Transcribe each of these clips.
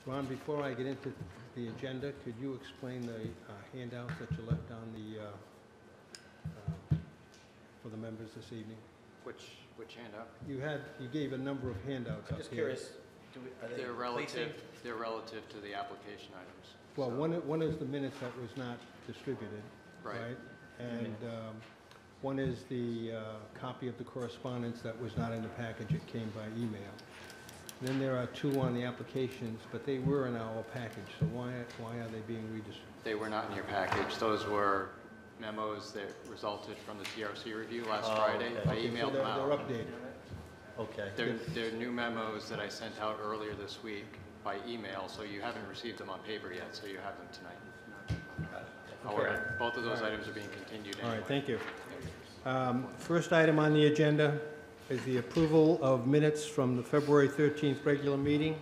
Ron, before I get into the agenda, could you explain the handouts that you left on for the members this evening? Which handout? You gave a number of handouts I'm up just here. curious, are they They're replacing? relative to the application items. Well, So- one is the minutes that was not distributed, Right. right? And one is the copy of the correspondence that was not in the package, it came by email. Then there are two on the applications, but they were in our package, so why are they being redistributed? They were not in your package. Those were memos that resulted from the TRC review last Oh, Friday. okay. I emailed them They're out. updated. Okay. They're new memos that I sent out earlier this week by email, so you haven't received them on paper yet, so you have them tonight. However, both of those items are being continued All anyway. right, thank you. First item on the agenda is the approval of minutes from the February 13th regular meeting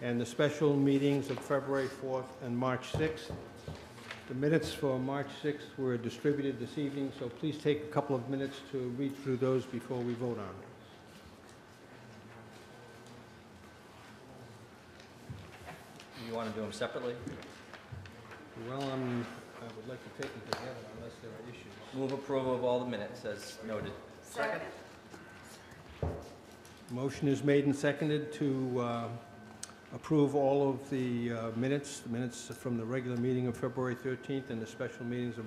and the special meetings of February 4th and March 6th. The minutes for March 6th were distributed this evening, so please take a couple of minutes to read through those before we vote on them. You want to do them separately? Well, I would like to take them together unless there are issues. Move approval of all the minutes as noted. Second. Motion is made and seconded to approve all of the minutes from the regular meeting of February 13th and the special meetings of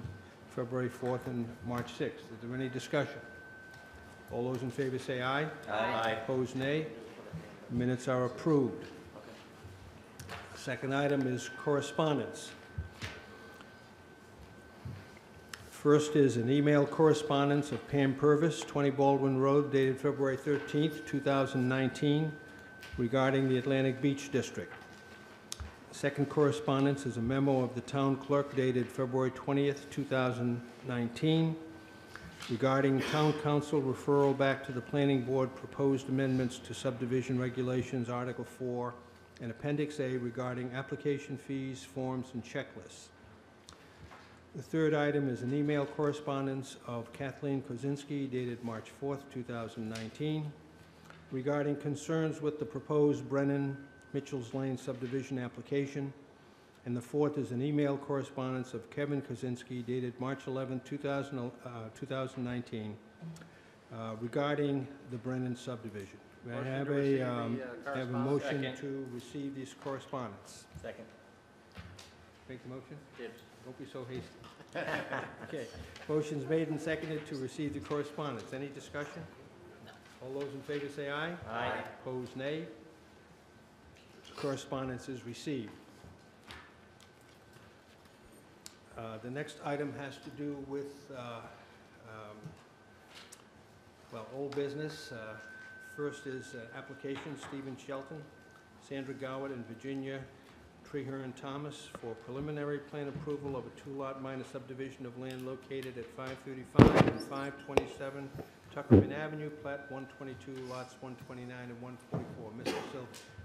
February 4th and March 6th. Is there any discussion? All those in favor say aye. Aye. Opposed, nay. Minutes are approved. Second item is correspondence. First is an email correspondence of Pam Purvis, 20 Baldwin Road, dated February 13th, 2019, regarding the Atlantic Beach District. Second correspondence is a memo of the town clerk dated February 20th, 2019, regarding town council referral back to the planning board proposed amendments to subdivision regulations, Article 4, and Appendix A regarding application fees, forms, and checklists. The third item is an email correspondence of Kathleen Kozinski dated March 4th, 2019, regarding concerns with the proposed Brennan Mitchell's Lane subdivision application. And the fourth is an email correspondence of Kevin Kozinski dated March 11th, 2019, regarding the Brennan subdivision. May I have a motion Second. to receive this correspondence? Second. Make the motion? Did. Don't be so hasty. Okay, motion's made and seconded to receive the correspondence. Any discussion? All those in favor say aye. Aye. Opposed, nay. Correspondence is received. The next item has to do with, old business. First is application, Stephen Shelton, Sandra Goward, and Virginia Treherne Thomas for preliminary plan approval of a two-lot minor subdivision of land located at 535 and 527 Tuckerman Avenue, plat 122, lots 129 and 144. Mr.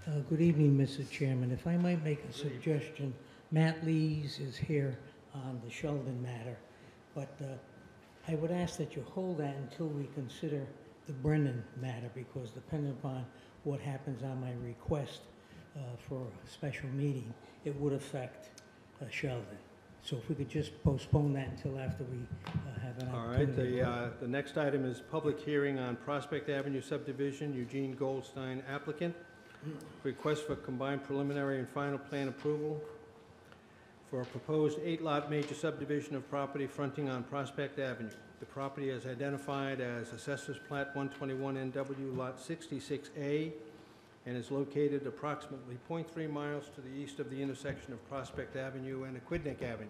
Silva. Good evening, Mr. Chairman. If I might make a suggestion, Matt Lees is here on the Sheldon matter, but I would ask that you hold that until we consider the Brennan matter, because depending upon what happens on my request for a special meeting, it would affect Sheldon. So if we could just postpone that until after we have an All opportunity. right, the next item is public hearing on Prospect Avenue subdivision, Eugene Goldstein applicant. Request for combined preliminary and final plan approval for a proposed 8-lot major subdivision of property fronting on Prospect Avenue. The property is identified as Assessors Plat 121 NW Lot 66A and is located approximately 0.3 miles to the east of the intersection of Prospect Avenue and Aquidneck Avenue.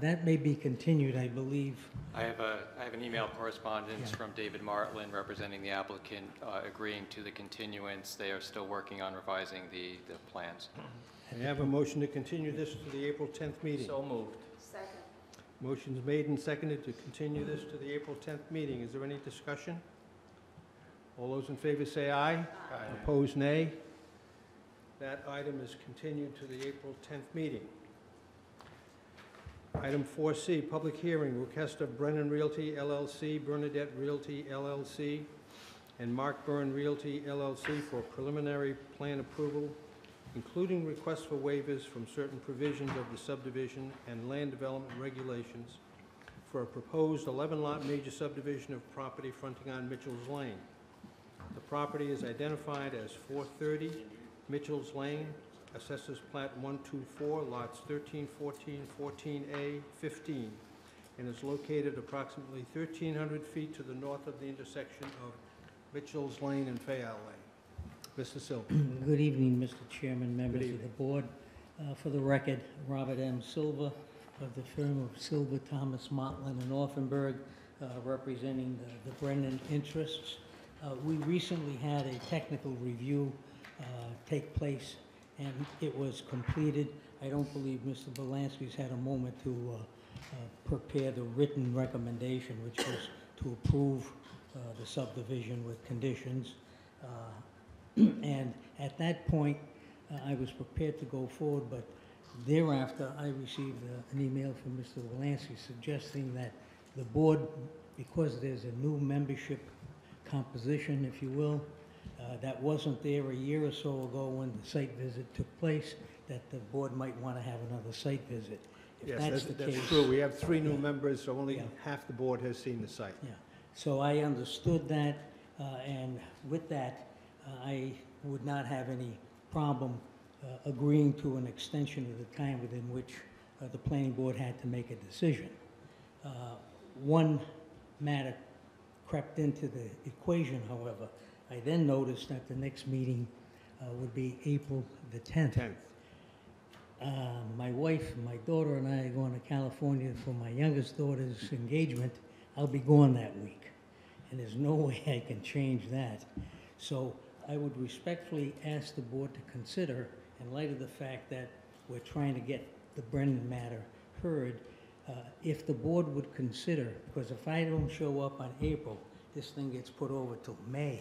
That may be continued, I believe. I have an email correspondence Yeah. from David Martland representing the applicant, agreeing to the continuance. They are still working on revising the plans. I have a motion to continue this to the April 10th meeting. So moved. Second. Motion's made and seconded to continue this to the April 10th meeting. Is there any discussion? All those in favor say aye. Aye. Opposed, nay. That item is continued to the April 10th meeting. Item 4C, public hearing, request of Brennan Realty LLC, Bernadette Realty LLC, and Mark Byrne Realty LLC for preliminary plan approval, including requests for waivers from certain provisions of the subdivision and land development regulations for a proposed 11-lot major subdivision of property fronting on Mitchell's Lane. The property is identified as 430 Mitchell's Lane, Assessors Plat 124, lots 13, 14, 14A, 15, and is located approximately 1,300 feet to the north of the intersection of Mitchell's Lane and Fayal Lane. Mr. Silva. Good evening, Mr. Chairman, members of evening. the board. For the record, Robert M. Silva of the firm of Silva, Thomas, Motlin, and Offenberg, representing the Brennan interests. We recently had a technical review take place, and it was completed. I don't believe Mr. Belansky's had a moment to prepare the written recommendation, which was to approve the subdivision with conditions. And at that point, I was prepared to go forward, but thereafter, I received an email from Mr. Delansky suggesting that the board, because there's a new membership composition, if you will, that wasn't there a year or so ago when the site visit took place, that the board might want to have another site visit. If Yes, that's the case. that's true. We have 3 new members, so only Yeah. half the board has seen the site. Yeah, so I understood that, and with that, I would not have any problem agreeing to an extension of the time within which the planning board had to make a decision. One matter crept into the equation, however. I then noticed that the next meeting would be April the 10th. 10th. My wife, my daughter, and I are going to California for my youngest daughter's engagement. I'll be gone that week, and there's no way I can change that. So I would respectfully ask the board to consider, in light of the fact that we're trying to get the Brennan matter heard, if the board would consider, because if I don't show up on April, this thing gets put over till May,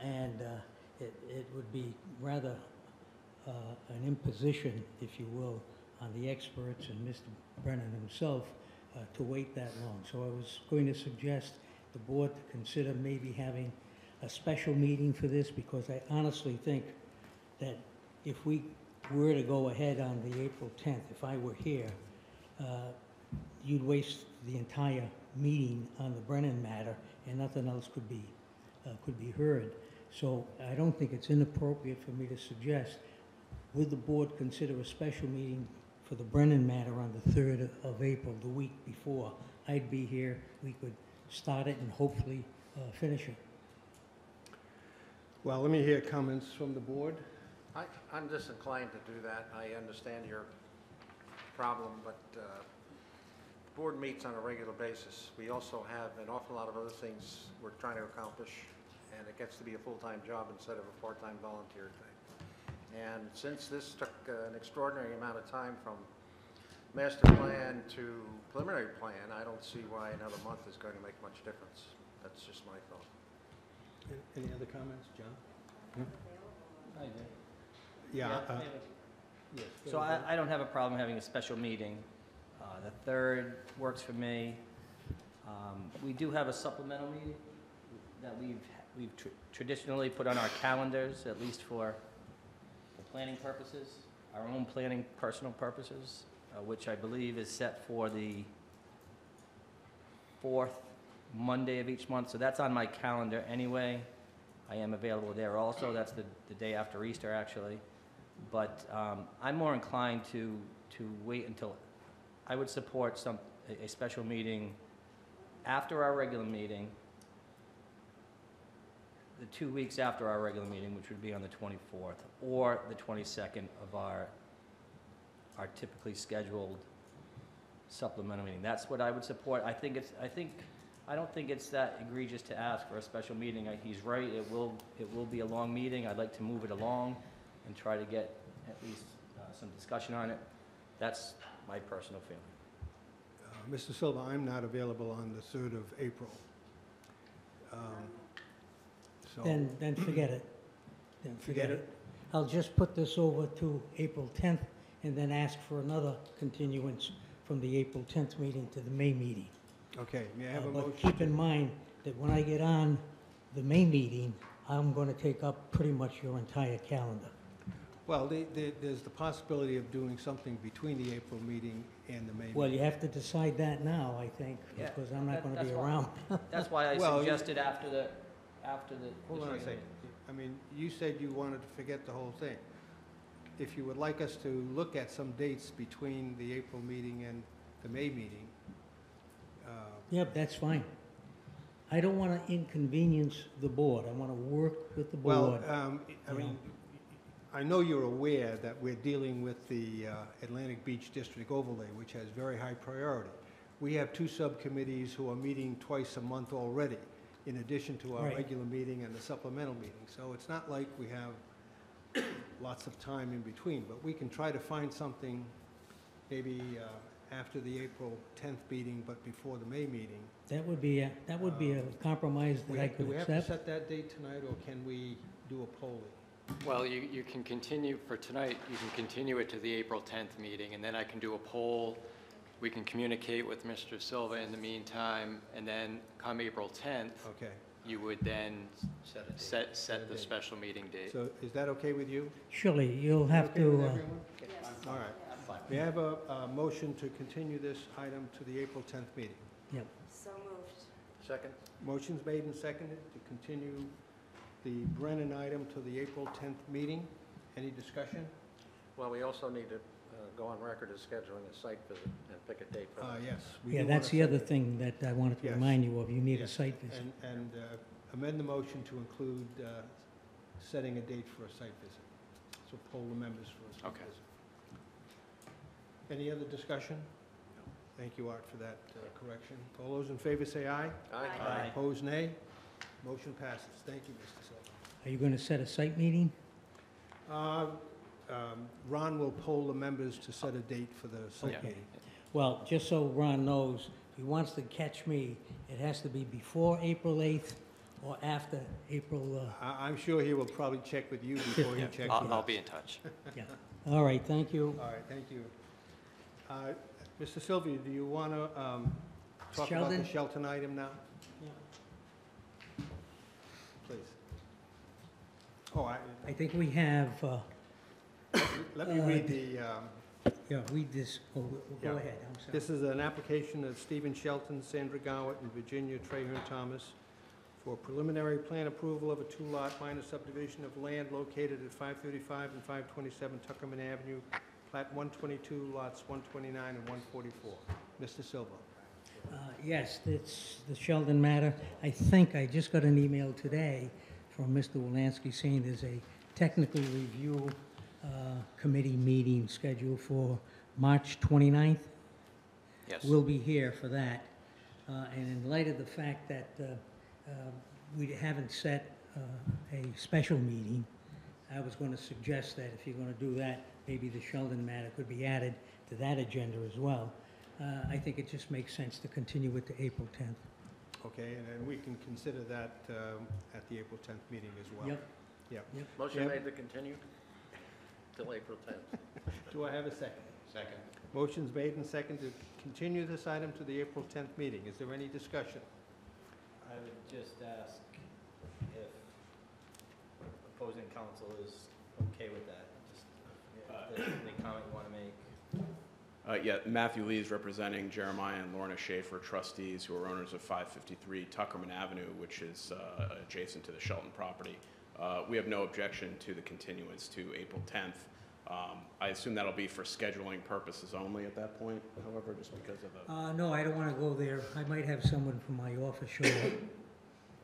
and it would be rather an imposition, if you will, on the experts and Mr. Brennan himself to wait that long. So I was going to suggest the board to consider maybe having a special meeting for this, because I honestly think that if we were to go ahead on the April 10th, if I were here, you'd waste the entire meeting on the Brennan matter, and nothing else could be heard. So I don't think it's inappropriate for me to suggest, would the board consider a special meeting for the Brennan matter on the 3rd of April, the week before? I'd be here, we could start it and hopefully finish it. Well, let me hear comments from the board. I'm disinclined to do that. I understand your problem, but the board meets on a regular basis. We also have an awful lot of other things we're trying to accomplish, and it gets to be a full-time job instead of a part-time volunteer thing. And since this took an extraordinary amount of time from master plan to preliminary plan, I don't see why another month is going to make much difference. That's just my thought. Any other comments, John? I do. Yeah. Yeah. Yes. So I don't have a problem having a special meeting. The 3rd works for me. We do have a supplemental meeting that we've traditionally put on our calendars, at least for planning purposes, our own planning personal purposes, which I believe is set for the 4th Monday of each month. So that's on my calendar anyway. I am available there also. That's the day after Easter, actually. But I'm more inclined to wait until, I would support a special meeting after our regular meeting, the 2 weeks after our regular meeting, which would be on the 24th, or the 22nd of our typically scheduled supplemental meeting. That's what I would support. I don't think it's that egregious to ask for a special meeting. He's right, it will be a long meeting. I'd like to move it along and try to get at least some discussion on it. That's my personal feeling. Mr. Silva, I'm not available on the 3rd of April. So, Then forget it. Then Forget it? I'll just put this over to April 10th and then ask for another continuance from the April 10th meeting to the May meeting. okay, may I have a But motion? keep in mind that when I get on the May meeting, I'm going to take up pretty much your entire calendar. Well, there's the possibility of doing something between the April meeting and the May Well, you meeting. have to decide that now, I think, Yeah, because I'm not going to be that's why- around. That's why I Well, suggested after the. Hold on a second. I mean, you said you wanted to forget the whole thing. If you would like us to look at some dates between the April meeting and the May meeting, Yep, that's fine. I don't want to inconvenience the board. I want to work with the well, board. I mean, I know you're aware that we're dealing with the Atlantic Beach District overlay, which has very high priority. We have two subcommittees who are meeting twice a month already, in addition to our Right. regular meeting and the supplemental meeting. So it's not like we have lots of time in between, but we can try to find something maybe after the April 10th meeting, but before the May meeting. That would be a compromise that I Do could we have to accept. set that date tonight, or can we do a polling? Well, you can continue, for tonight, you can continue it to the April 10th meeting, and then I can do a poll. We can communicate with Mr. Silva in the meantime, and then come April 10th, Okay, you would then Set a date. set the date. special meeting date. so is that okay with you? Surely, you'll have Okay with to, everyone? All right. I'm fine. May I have a motion to continue this item to the April 10th meeting? So moved. Second? Motion's made and seconded to continue the Brennan item to the April 10th meeting. Any discussion? Well, we also need to go on record as scheduling a site visit and pick a date for that. Yes. we yeah, do that's wanna the other set- thing that I wanted to Yes. remind you of. You need a Yes. site visit. And amend the motion to include setting a date for a site visit. So poll the members for a site Okay. visit. Any other discussion? Thank you, Art, for that correction. All those in favor say aye. Aye. Opposed, nay. Motion passes. Thank you, Mr. Silva. Are you going to set a site meeting? Ron will poll the members to set a date for the site Yeah. meeting. Well, just so Ron knows, if he wants to catch me, it has to be before April 8th or after April, I'm sure he will probably check with you before he Yeah, checks with I'll us. be in touch. yeah. All right, thank you. All right, thank you. Mr. Sylvia, do you want to talk about Sheldon? the Shelton item now? Please. Oh, I think we have, let me read the, yeah, read this, oh, go Yeah. ahead, I'm sorry. this is an application of Stephen Shelton, Sandra Gowett, and Virginia Trahern Thomas for preliminary plan approval of a two-lot minor subdivision of land located at 535 and 527 Tuckerman Avenue, plat 122, lots 129 and 144. Mr. Silva. Yes, it's the Sheldon matter. I think I just got an email today from Mr. Wolanski saying there's a technical review committee meeting scheduled for March 29th. Yes. We'll be here for that. And in light of the fact that we haven't set a special meeting, I was going to suggest that if you're going to do that, maybe the Sheldon matter could be added to that agenda as well. I think it just makes sense to continue it to April 10th. Okay, and then we can consider that at the April 10th meeting as well. Yep. Yep. Motion Yeah. made to continue till April 10th. Do I have a second? Second. Motion's made and seconded to continue this item to the April 10th meeting. Is there any discussion? I would just ask if opposing counsel is okay with that. Just if there's any comment you want to make. Yeah, Matthew Lee is representing Jeremiah and Lorna Schaefer, trustees who are owners of 553 Tuckerman Avenue, which is adjacent to the Shelton property. We have no objection to the continuance to April 10th. I assume that'll be for scheduling purposes only at that point, however, just because of the... No, I don't want to go there. I might have someone from my office show up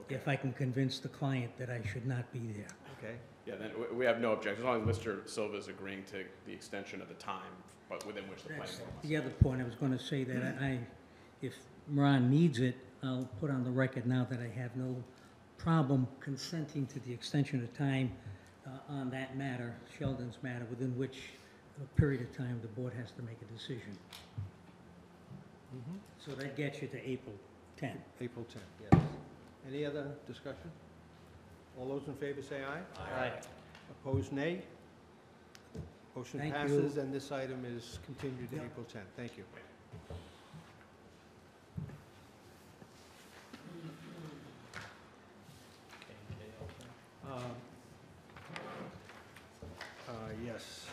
if I can convince the client that I should not be there. Okay. Yeah, then we have no objection, as long as Mr. Silva is agreeing to the extension of the time, but within which the planning That's board wants. the other point. I was going to say that if Ron needs it, I'll put on the record now that I have no problem consenting to the extension of time on that matter, Sheldon's matter, within which period of time the board has to make a decision. So that gets you to April 10th. April 10th, yes. Any other discussion? All those in favor say aye. Aye. Opposed, nay. Motion Thank passes, you. and this item is continued to Yeah. April 10th. Thank you. yes.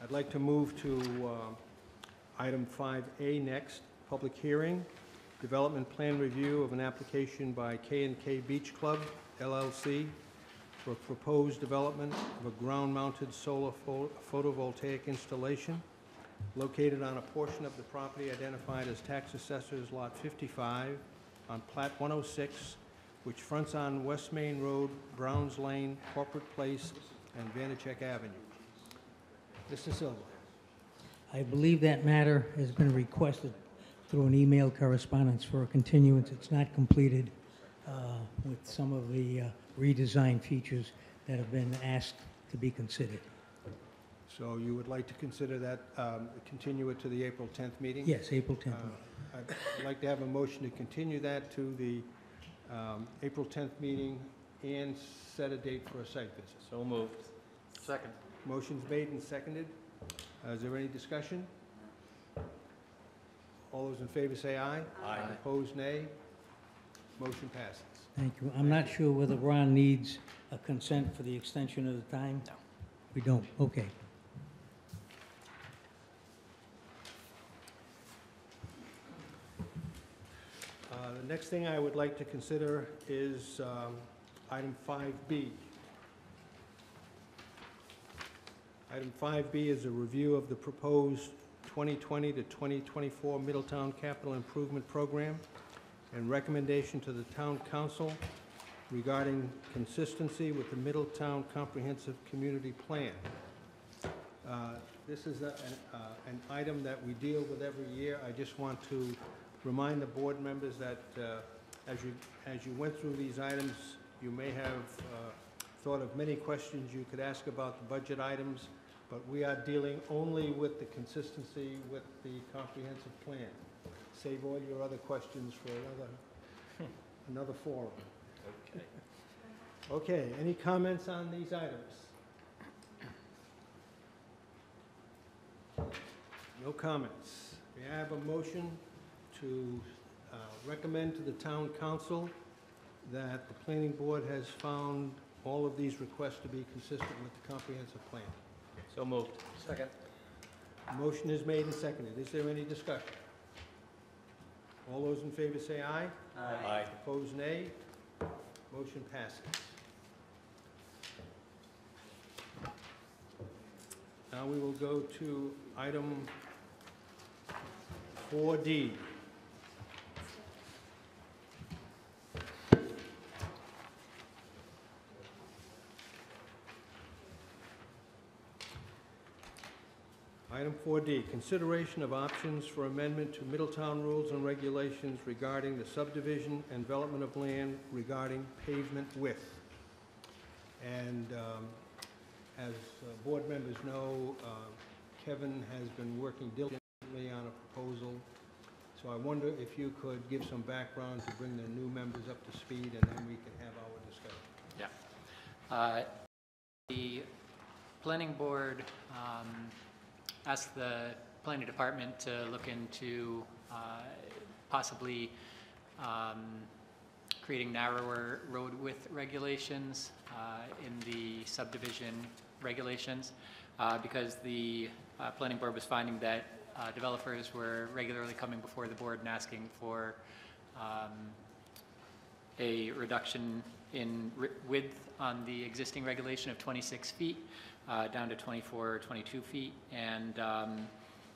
I'd like to move to item 5A next, public hearing, development plan review of an application by K&K Beach Club LLC for proposed development of a ground-mounted solar photovoltaic installation located on a portion of the property identified as Tax Assessor's Lot 55 on Plat 106, which fronts on West Main Road, Browns Lane, Corporate Place, and Vanacek Avenue. Mr. Silva. I believe that matter has been requested through an email correspondence for a continuance. It's not completed with some of the redesigned features that have been asked to be considered. So you would like to consider that, continue it to the April 10th meeting? Yes, April 10th. I'd like to have a motion to continue that to the April 10th meeting and set a date for a site visit. So moved. Second. Motion's made and seconded. Is there any discussion? All those in favor say aye. Aye. Opposed, nay. Motion passes. Thank you. I'm not sure whether Ron needs a consent for the extension of the time? No. We don't? Okay. The next thing I would like to consider is item 5B. Item 5B is a review of the proposed 2020 to 2024 Middletown Capital Improvement Program and recommendation to the Town Council regarding consistency with the Middletown Comprehensive Community Plan. This is an item that we deal with every year. I just want to remind the board members that as you went through these items, you may have thought of many questions you could ask about the budget items, but we are dealing only with the consistency with the comprehensive plan. Save all your other questions for another forum. Okay. Okay, any comments on these items? No comments. May I have a motion to recommend to the town council that the planning board has found all of these requests to be consistent with the comprehensive plan? So moved. Second. Motion is made and seconded. Is there any discussion? All those in favor say aye. Aye. Opposed, nay. Motion passes. Now we will go to item 4D. Item 4D, consideration of options for amendment to Middletown Rules and Regulations regarding the subdivision and development of land regarding pavement width. And as board members know, Kevin has been working diligently on a proposal. So I wonder if you could give some background to bring the new members up to speed, and then we can have our discussion. Yeah. The planning board asked the planning department to look into possibly creating narrower road width regulations in the subdivision regulations because the planning board was finding that developers were regularly coming before the board and asking for a reduction in width on the existing regulation of 26 feet down to 24 or 22 feet, and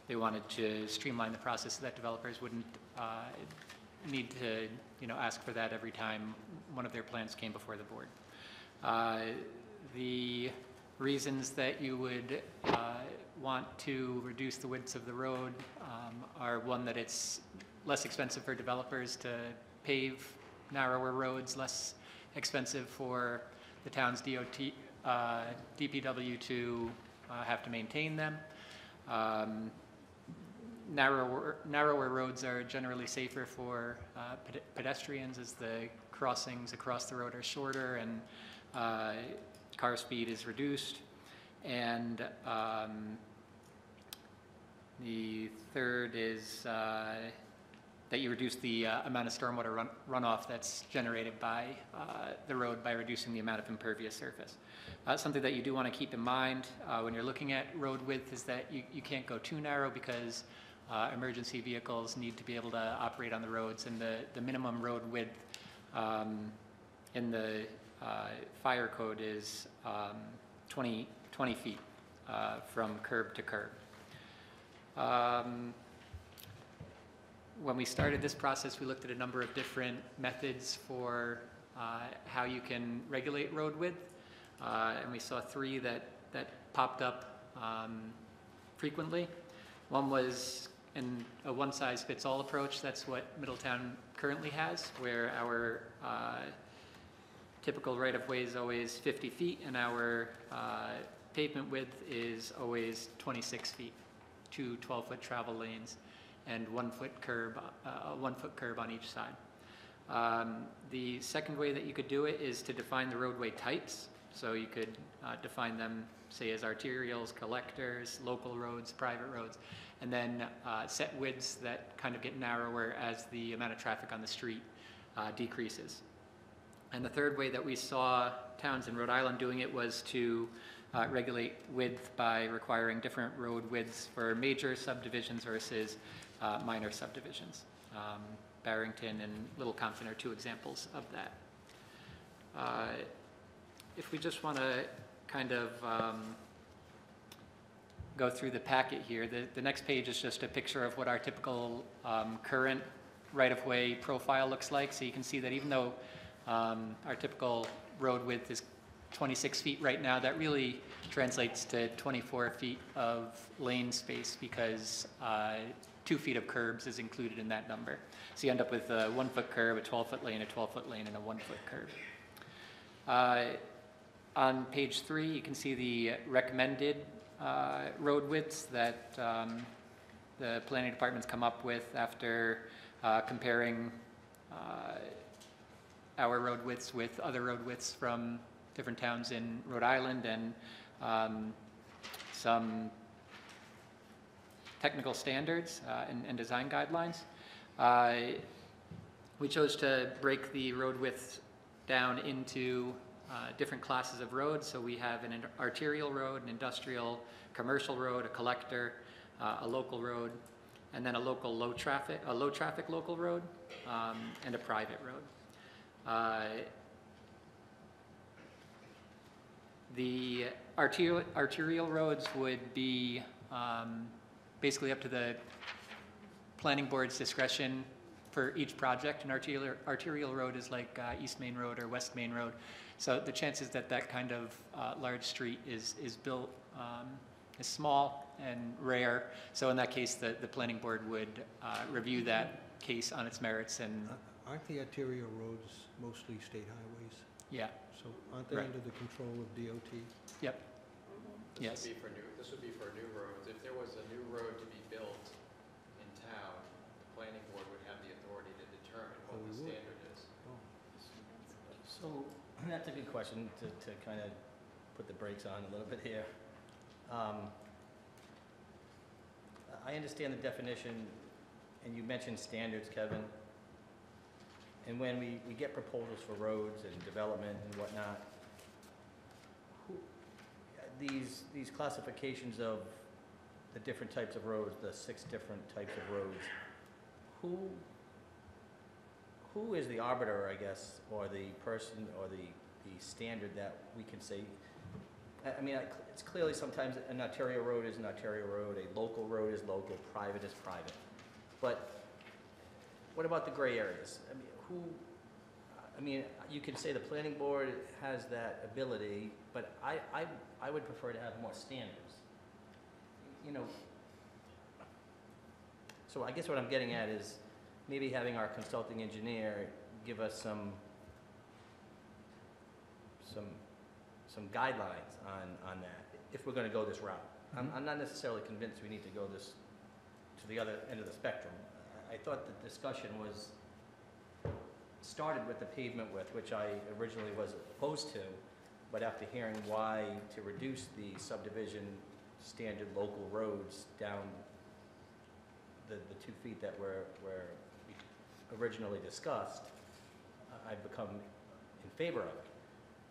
they wanted to streamline the process so that developers wouldn't need to, ask for that every time one of their plans came before the board. The reasons that you would want to reduce the widths of the road are one, that it's less expensive for developers to pave narrower roads, less expensive for the town's DOT, DPW to have to maintain them. Narrower roads are generally safer for pedestrians, as the crossings across the road are shorter and car speed is reduced. And the third is that you reduce the amount of stormwater runoff that's generated by the road by reducing the amount of impervious surface. Something that you do want to keep in mind when you're looking at road width is that you can't go too narrow because emergency vehicles need to be able to operate on the roads, and the minimum road width in the fire code is 20 feet from curb to curb. When we started this process, we looked at a number of different methods for how you can regulate road width, and we saw three that popped up frequently. One was in a one-size-fits-all approach. That's what Middletown currently has, where our typical right-of-way is always 50 feet, and our pavement width is always 26 feet, 2 12-foot travel lanes, and 1 foot curb, a 1 foot curb on each side. The second way that you could do it is to define the roadway types. So you could define them, say, as arterials, collectors, local roads, private roads, and then set widths that kind of get narrower as the amount of traffic on the street decreases. And the third way that we saw towns in Rhode Island doing it was to regulate width by requiring different road widths for major subdivisions versus minor subdivisions. Barrington and Little Compton are two examples of that. If we just want to kind of go through the packet here, the next page is just a picture of what our typical current right-of-way profile looks like. So you can see that even though our typical road width is 26 feet right now, that really translates to 24 feet of lane space because 2 feet of curbs is included in that number. So you end up with a 1 foot curb, a 12-foot lane, a 12-foot lane, and a 1 foot curb. On page 3, you can see the recommended road widths that the planning department's come up with after comparing our road widths with other road widths from different towns in Rhode Island and some technical standards and design guidelines. We chose to break the road widths down into different classes of roads. So we have an arterial road, an industrial, commercial road, a collector, a local road, and then a local low traffic local road, and a private road. The arterial roads would be basically up to the planning board's discretion for each project. An arterial road is like East Main Road or West Main Road. So the chances that that kind of large street is built is small and rare. So in that case, the planning board would review that case on its merits and Aren't the arterial roads mostly state highways? yeah, So aren't they Right. under the control of DOT? yep, yes. This would be for new roads. If there was a new road to be built in town, the planning board would have the authority to determine what Oh, the we would. standard is. So that's a good question to kind of put the brakes on a little bit here. I understand the definition, and you mentioned standards, Kevin. And when we get proposals for roads and development and whatnot, these classifications of the different types of roads, the 6 different types of roads, who is the arbiter, I guess, or the person or the standard that we can say? I mean, it's clearly sometimes an arterial road is an arterial road, a local road is local, private is private. But what about the gray areas? I mean, you can say the planning board has that ability, but I would prefer to have more standards. You know, so I guess what I'm getting at is maybe having our consulting engineer give us some guidelines on that, if we're gonna go this route. I'm not necessarily convinced we need to go this, to the other end of the spectrum. I thought the discussion started with the pavement width, which I originally was opposed to, but after hearing why to reduce the subdivision standard local roads down the 2 feet that we originally discussed, I've become in favor of it.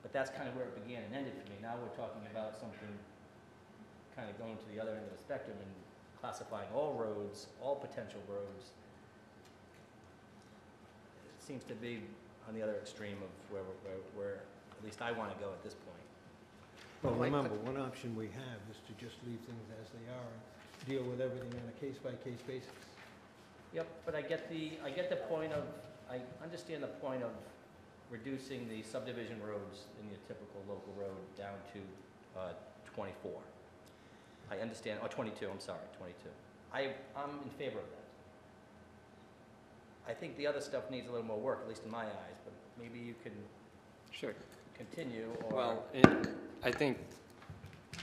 But that's kind of where it began and ended for me. Now we're talking about something kind of going to the other end of the spectrum and classifying all roads, all potential roads. It seems to be on the other extreme of where at least I want to go at this point. Well, Well, remember, one option we have is to just leave things as they are and deal with everything on a case-by-case basis. Yep, but I get the point of, I understand the point of reducing the subdivision roads in your typical local road down to 24. I understand, or 22, I'm sorry, 22. I'm in favor of that. I think the other stuff needs a little more work, at least in my eyes, but maybe you can Sure. continue or... Well, I think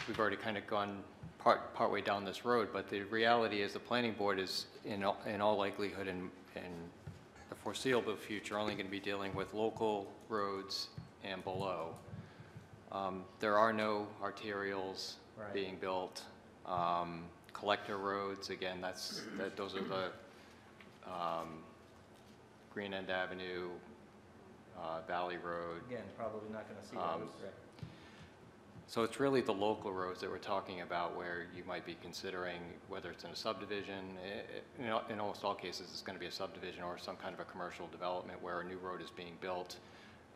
we've already kind of gone partway down this road, but the reality is the planning board is in all likelihood in the foreseeable future only going to be dealing with local roads and below. There are no arterials Right. being built. Collector roads, again, those are the Green End Avenue, Valley Road. Again, probably not going to see Um, those. Right. So it's really the local roads that we're talking about where you might be considering whether it's in a subdivision. In almost all cases, it's going to be a subdivision or some kind of a commercial development where a new road is being built.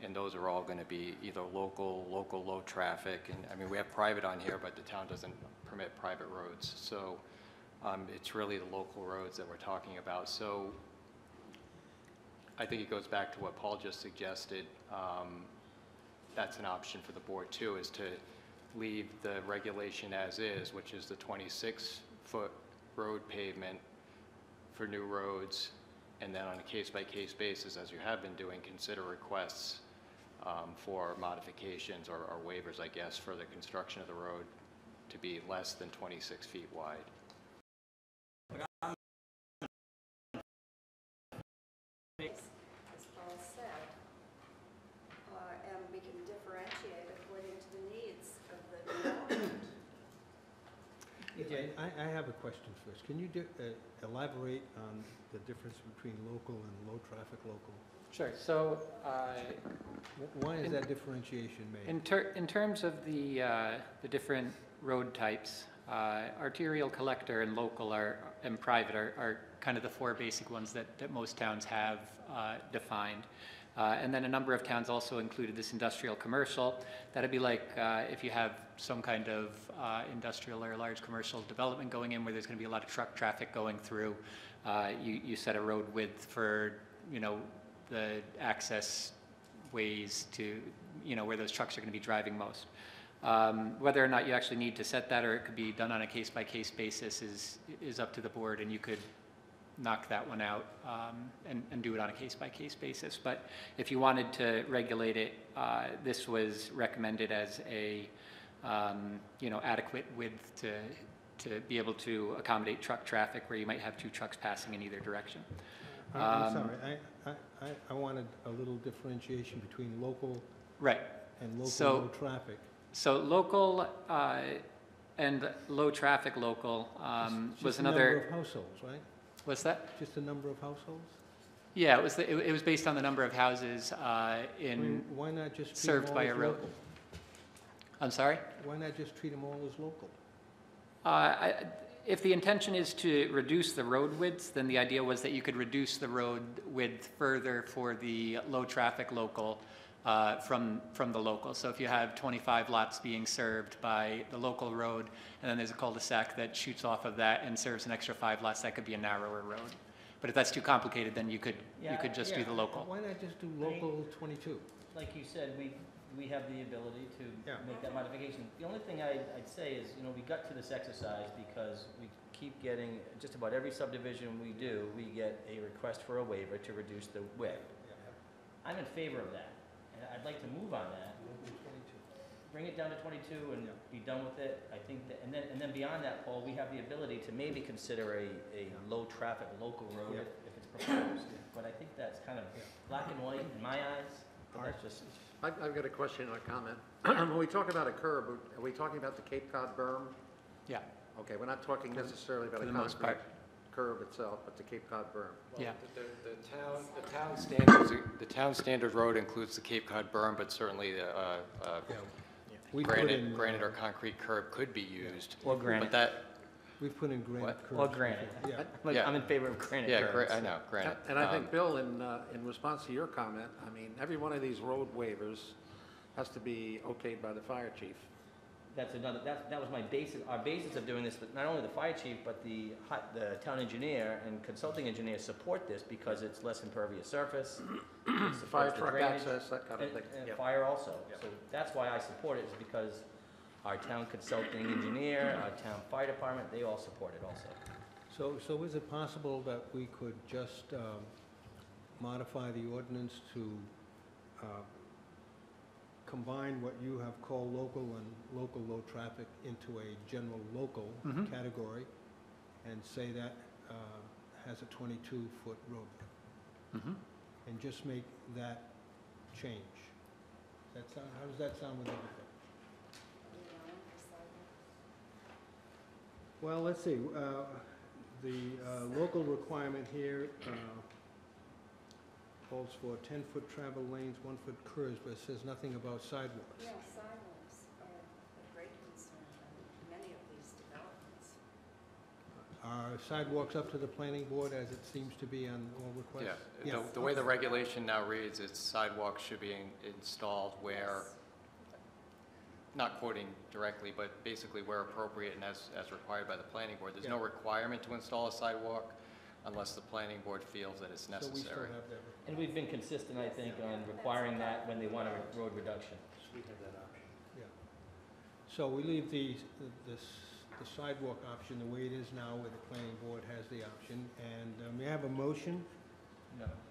And those are all going to be either local, low traffic. And I mean, we have private on here, but the town doesn't permit private roads. So it's really the local roads that we're talking about. So I think it goes back to what Paul just suggested. That's an option for the board too, is to leave the regulation as is, which is the 26-foot road pavement for new roads, and then on a case-by-case basis, as you have been doing, consider requests for modifications or waivers, I guess, for the construction of the road to be less than 26 feet wide. As Paul said, and we can differentiate according to the needs of the development. Okay, I have a question first. Can you elaborate on the difference between local and low-traffic local? Sure. So Why is that differentiation made? in terms of the different road types, arterial, collector, and local and private are kind of the four basic ones that most towns have defined. And then a number of towns also included this industrial commercial. That'd be like if you have some kind of industrial or large commercial development going in where there's going to be a lot of truck traffic going through. You set a road width for, the access ways to, where those trucks are going to be driving most. Whether or not you actually need to set that or it could be done on a case-by-case basis is up to the board, and you could knock that one out and do it on a case-by-case basis. But if you wanted to regulate it, this was recommended as a adequate width to be able to accommodate truck traffic where you might have two trucks passing in either direction. I'm sorry, I wanted a little differentiation between local Right. and local So- low traffic. So local and low traffic local Just was the number another. of households, right? What's that? Just the number of households? Yeah, it was based on the number of houses Why not just treat them served all by as a road. local? I'm sorry? Why not just treat them all as local? If the intention is to reduce the road widths, then the idea was that you could reduce the road width further for the low-traffic local from the local. So if you have 25 lots being served by the local road, and then there's a cul-de-sac that shoots off of that and serves an extra 5 lots, that could be a narrower road. But if that's too complicated, then you could just do the local. Why not just do local 22? Like you said, we have the ability to Yeah. make that modification. The only thing I'd say is, we got to this exercise because we keep getting, just about every subdivision we do, we get a request for a waiver to reduce the width. I'm in favor of that, and I'd like to move on that. Bring it down to 22 and be done with it. I think that, and then beyond that, Paul, we have the ability to maybe consider a low-traffic local road if it's proposed. But I think that's kind of black and white in my eyes. But that's just, I've got a question or a comment. When we talk about a curb, are we talking about the Cape Cod berm? Yeah, Okay, we're not talking necessarily about for a the most concrete part. curb itself, but the Cape Cod berm. Yeah. The town standard road includes the Cape Cod berm, but certainly Yeah. We put in, granite or concrete curb could be used. Or granite. But that, we've put in granite What? curbs. Or granite. Yeah. Yeah. I'm in favor of granite yeah, curbs. I know, granite. And I think, Bill, in response to your comment, I mean, every one of these road waivers has to be okayed by the fire chief. That's another, that was my basis, our basis of doing this, but not only the fire chief, but the town engineer and consulting engineer support this because it's less impervious surface. it Fire supports the truck drainage, access, that kind of thing. And Yep. fire also. Yep. So that's why I support it, is because our town consulting engineer, our town fire department, they all support it also. So is it possible that we could just modify the ordinance to combine what you have called local and local low traffic into a general local Mhm. category and say that has a 22-foot road width, Mhm. and just make that change? How does that sound with everything? Well, let's see, the local requirement here calls for 10-foot travel lanes, 1-foot curves, but it says nothing about sidewalks. Yeah, sidewalks are a great concern in many of these developments. Are sidewalks up to the planning board as it seems to be on all requests? Yeah, the way the regulation now reads, it's sidewalks should be installed where, Yes. not quoting directly, but basically where appropriate and as required by the planning board. There's no requirement to install a sidewalk unless the planning board feels that it's So we still necessary. have that. And we've been consistent, I think, on requiring that when they want a road reduction. We have that option. Yeah. So we leave the sidewalk option the way it is now, where the planning board has the option. And may I have a motion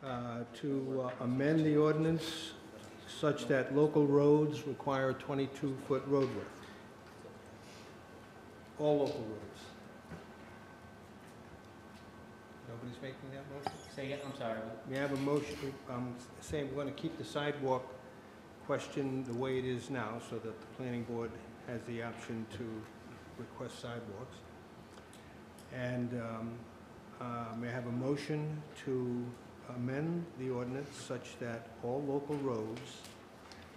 No. to amend the ordinance such that local roads require a 22-foot road width? All local roads. Nobody's making that motion? Say again, I'm sorry. May I have a motion, saying we're going to keep the sidewalk question the way it is now, so that the planning board has the option to request sidewalks. And may I have a motion to amend the ordinance such that all local roads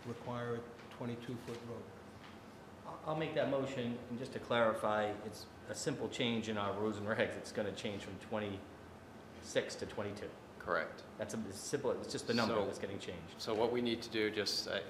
require a 22-foot road? I'll make that motion, and just to clarify, it's a simple change in our rules and regs. It's going to change from 26 to 22. Correct. That's it's simple, it's just the number So- that's getting changed. So what we need to do,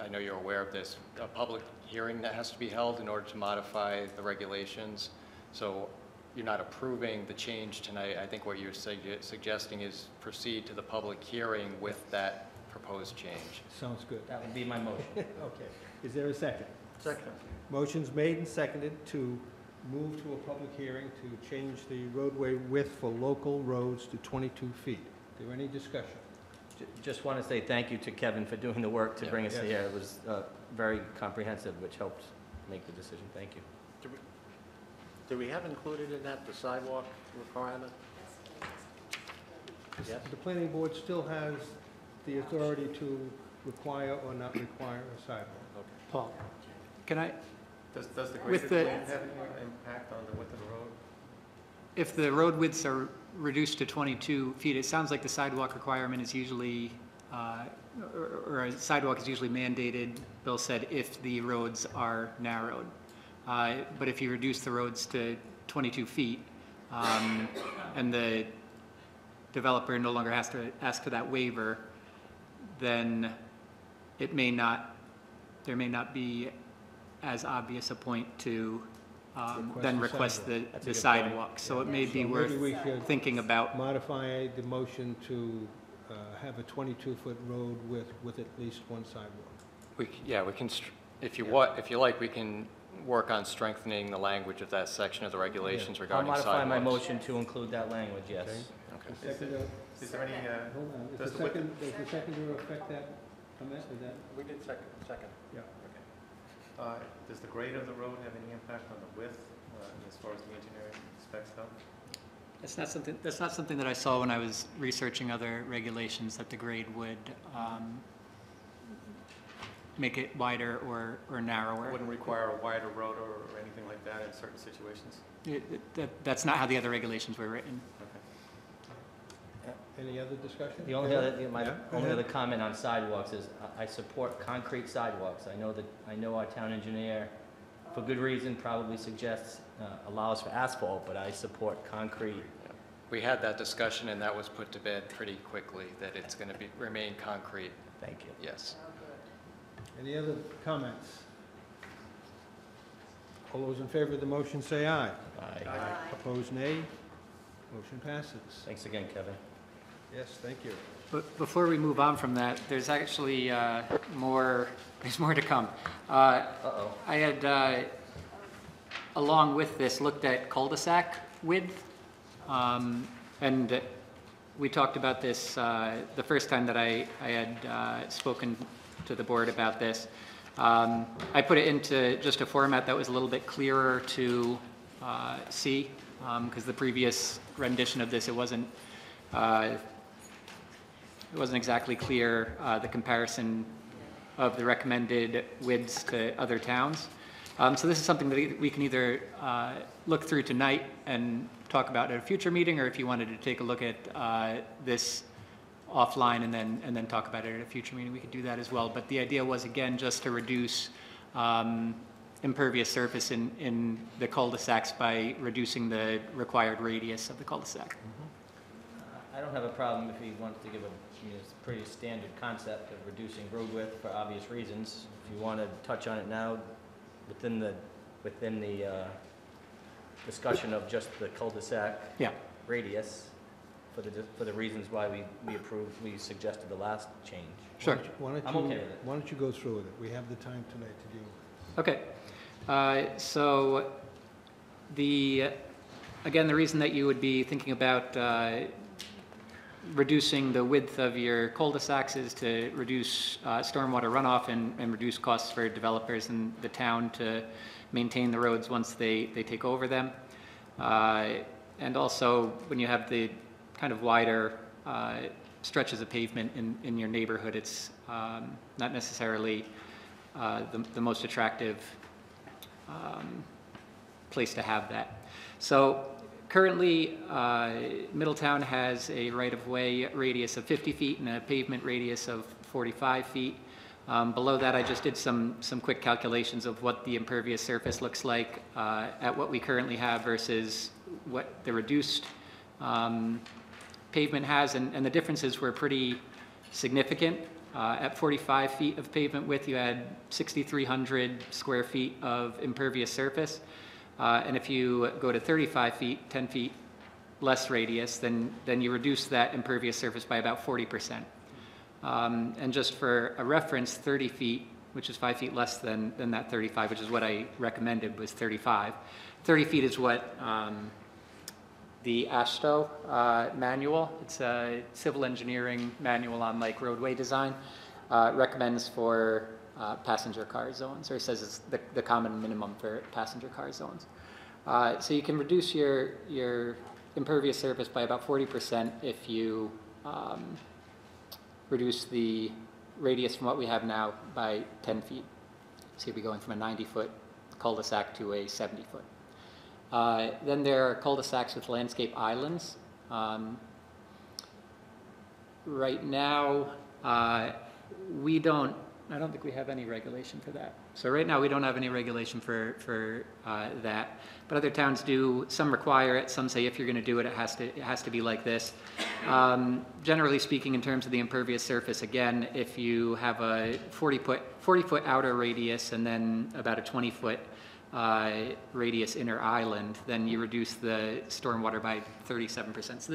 I know you're aware of this, a public hearing that has to be held in order to modify the regulations. So you're not approving the change tonight. I think what you're suggesting is proceed to the public hearing with that proposed change. Sounds good. That would be my motion. Okay. Is there a second? Second. Motion's made and seconded to move to a public hearing to change the roadway width for local roads to 22 feet. Is there any discussion? Just want to say thank you to Kevin for doing the work to Yeah. bring us Yes. here. It was very comprehensive, which helped make the decision. Thank you. Do we have included in that the sidewalk requirement? Yes? The planning board still has the authority to require or not require a sidewalk. Paul, can I, Does the With greater the- plan have any impact on the width of the road? if the road widths are reduced to 22 feet, it sounds like the sidewalk requirement is usually, or a sidewalk is usually mandated, Bill said, if the roads are narrowed. But if you reduce the roads to 22 feet, and the developer no longer has to ask for that waiver, then it may not, there may not be as obvious a point to then request the That's a good point. sidewalk. So it may be So worth maybe we could thinking about. modify the motion to have a 22-foot road with at least one sidewalk. Yeah, we can, if you like, we can work on strengthening the language of that section of the regulations I'll regarding sidewalks. modify my motion to include that language, yes. Okay. The seconder- Is there any, Hold on, Does does the width- the seconder affect that comment, is that? We did second. Yeah. does the grade of the road have any impact on the width as far as the engineering specs go? That's not something that I saw when I was researching other regulations, that the grade would make it wider or narrower. Wouldn't require a wider road or anything like that in certain situations? That's not how the other regulations were written. Okay. Any other discussion? The only other, my Yeah, go only ahead. other comment on sidewalks is I support concrete sidewalks. I know our town engineer, for good reason, probably suggests, allows for asphalt, but I support concrete. We had that discussion, and that was put to bed pretty quickly, that it's going to remain concrete, Thank you. yes. Any other comments? All those in favor of the motion say aye. Aye. Opposed, nay. Motion passes. Thanks again, Kevin. Yes, thank you. But before we move on from that, there's actually there's more to come. Uh-oh. I had, along with this, looked at cul-de-sac width. And we talked about this the first time that I had spoken to the board about this. I put it into just a format that was a little bit clearer to see, because the previous rendition of this, it wasn't exactly clear, the comparison of the recommended widths to other towns. So this is something that we can either look through tonight and talk about at a future meeting, or if you wanted to take a look at this offline and then talk about it at a future meeting, we could do that as well. But the idea was, again, just to reduce impervious surface in the cul-de-sacs by reducing the required radius of the cul-de-sac. I don't have a problem if he wants to give it's a pretty standard concept of reducing road width for obvious reasons. If you want to touch on it now, within the discussion of just the cul-de-sac Yeah. radius, for the reasons why we suggested the last change. Sure. Why don't I'm you- okay with it. Why don't you go through with it? We have the time tonight to deal with it. Okay. So again, the reason that you would be thinking about reducing the width of your cul-de-sacs is to reduce stormwater runoff and reduce costs for developers in the town to maintain the roads once they take over them. And also, when you have the kind of wider stretches of pavement in your neighborhood, it's not necessarily the most attractive place to have that. So currently, Middletown has a right-of-way radius of 50 feet and a pavement radius of 45 feet. Below that, I just did some quick calculations of what the impervious surface looks like at what we currently have versus what the reduced pavement has, and the differences were pretty significant. At 45 feet of pavement width, you had 6,300 square feet of impervious surface. And if you go to 35 feet, 10 feet less radius, then you reduce that impervious surface by about 40%. And just for a reference, 30 feet, which is 5 feet less than that 35, which is what I recommended, was 35. 30 feet is what the AASHTO manual, it's a civil engineering manual on like roadway design, recommends for passenger car zones, or says it's the common minimum for passenger car zones. So you can reduce your impervious surface by about 40% if you reduce the radius from what we have now by 10 feet. So you'd be going from a 90-foot cul-de-sac to a 70-foot. Then there are cul-de-sacs with landscape islands. Right now, I don't think we have any regulation for that. So right now, we don't have any regulation for that. But other towns do. Some require it. Some say if you're going to do it, it has to be like this. Generally speaking, in terms of the impervious surface, again, if you have a 40-foot outer radius and then about a 20-foot radius inner island, then you reduce the stormwater by 37%. So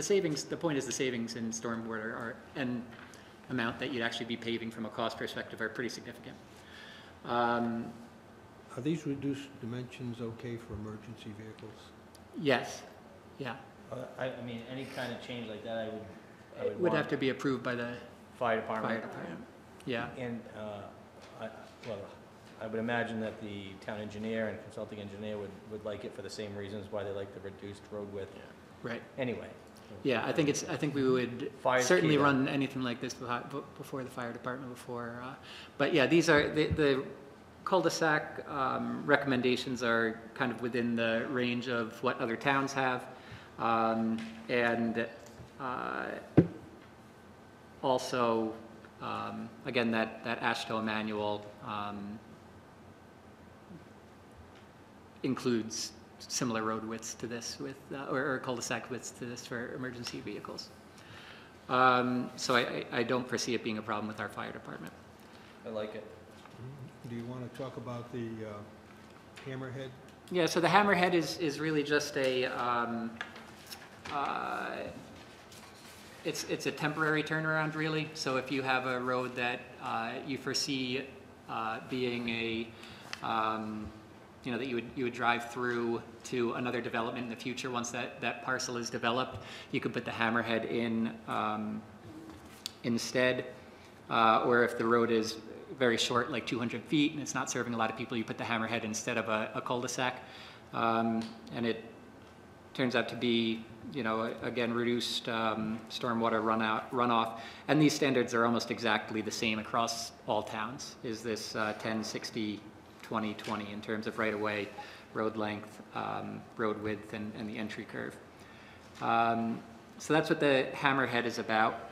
the point is the savings in stormwater and amount that you'd actually be paving from a cost perspective are pretty significant. Are these reduced dimensions okay for emergency vehicles? Yes, yeah. I mean, any kind of change like that, I It would have to be approved by the fire fire department. department. Yeah, And, I would imagine that the town engineer and consulting engineer would like it for the same reasons why they like the reduced road width. right. Anyway. Yeah, I think we would Fire's certainly key, though. run anything like this before the fire department, but yeah, these are, the cul-de-sac recommendations are kind of within the range of what other towns have. And also, again, that AASHTO manual includes similar road widths to this with, or cul-de-sac widths to this for emergency vehicles. So I don't foresee it being a problem with our fire department. I like it. Do you want to talk about the hammerhead? Yeah, so the hammerhead is really just a, it's a temporary turnaround, really. So if you have a road that you foresee being a, that you would drive through to another development in the future, once that parcel is developed, you could put the hammerhead in instead. Or if the road is very short, like 200 feet, and it's not serving a lot of people, you put the hammerhead instead of a cul-de-sac. And it turns out to be, again, reduced stormwater runoff. And these standards are almost exactly the same across all towns, is this 10, 60, 20, 20 in terms of right-of-way, road length, road width, and the entry curve. So that's what the hammerhead is about.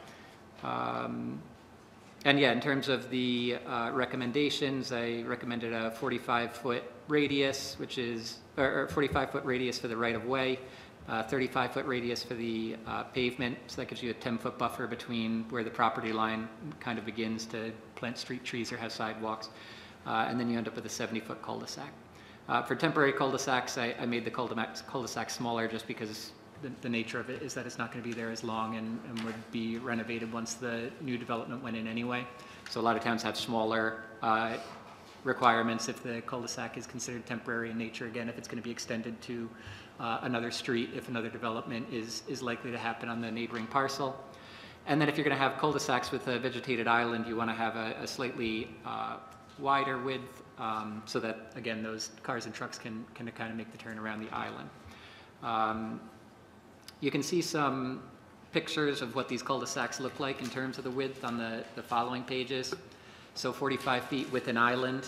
And yeah, in terms of the recommendations, I recommended a 45-foot radius, which is, or 45-foot radius for the right-of-way, 35-foot radius for the pavement, so that gives you a 10-foot buffer between where the property line kind of begins to plant street trees or have sidewalks, and then you end up with a 70-foot cul-de-sac. For temporary cul-de-sacs, I made the cul-de-sac smaller just because the nature of it is that it's not going to be there as long and would be renovated once the new development went in anyway. So a lot of towns have smaller requirements if the cul-de-sac is considered temporary in nature. Again, if it's going to be extended to another street, if another development is likely to happen on the neighboring parcel. And then if you're going to have cul-de-sacs with a vegetated island, you want to have a slightly wider width so that, again, those cars and trucks can kind of make the turn around the island. You can see some pictures of what these cul-de-sacs look like in terms of the width on the following pages. So 45 feet with an island.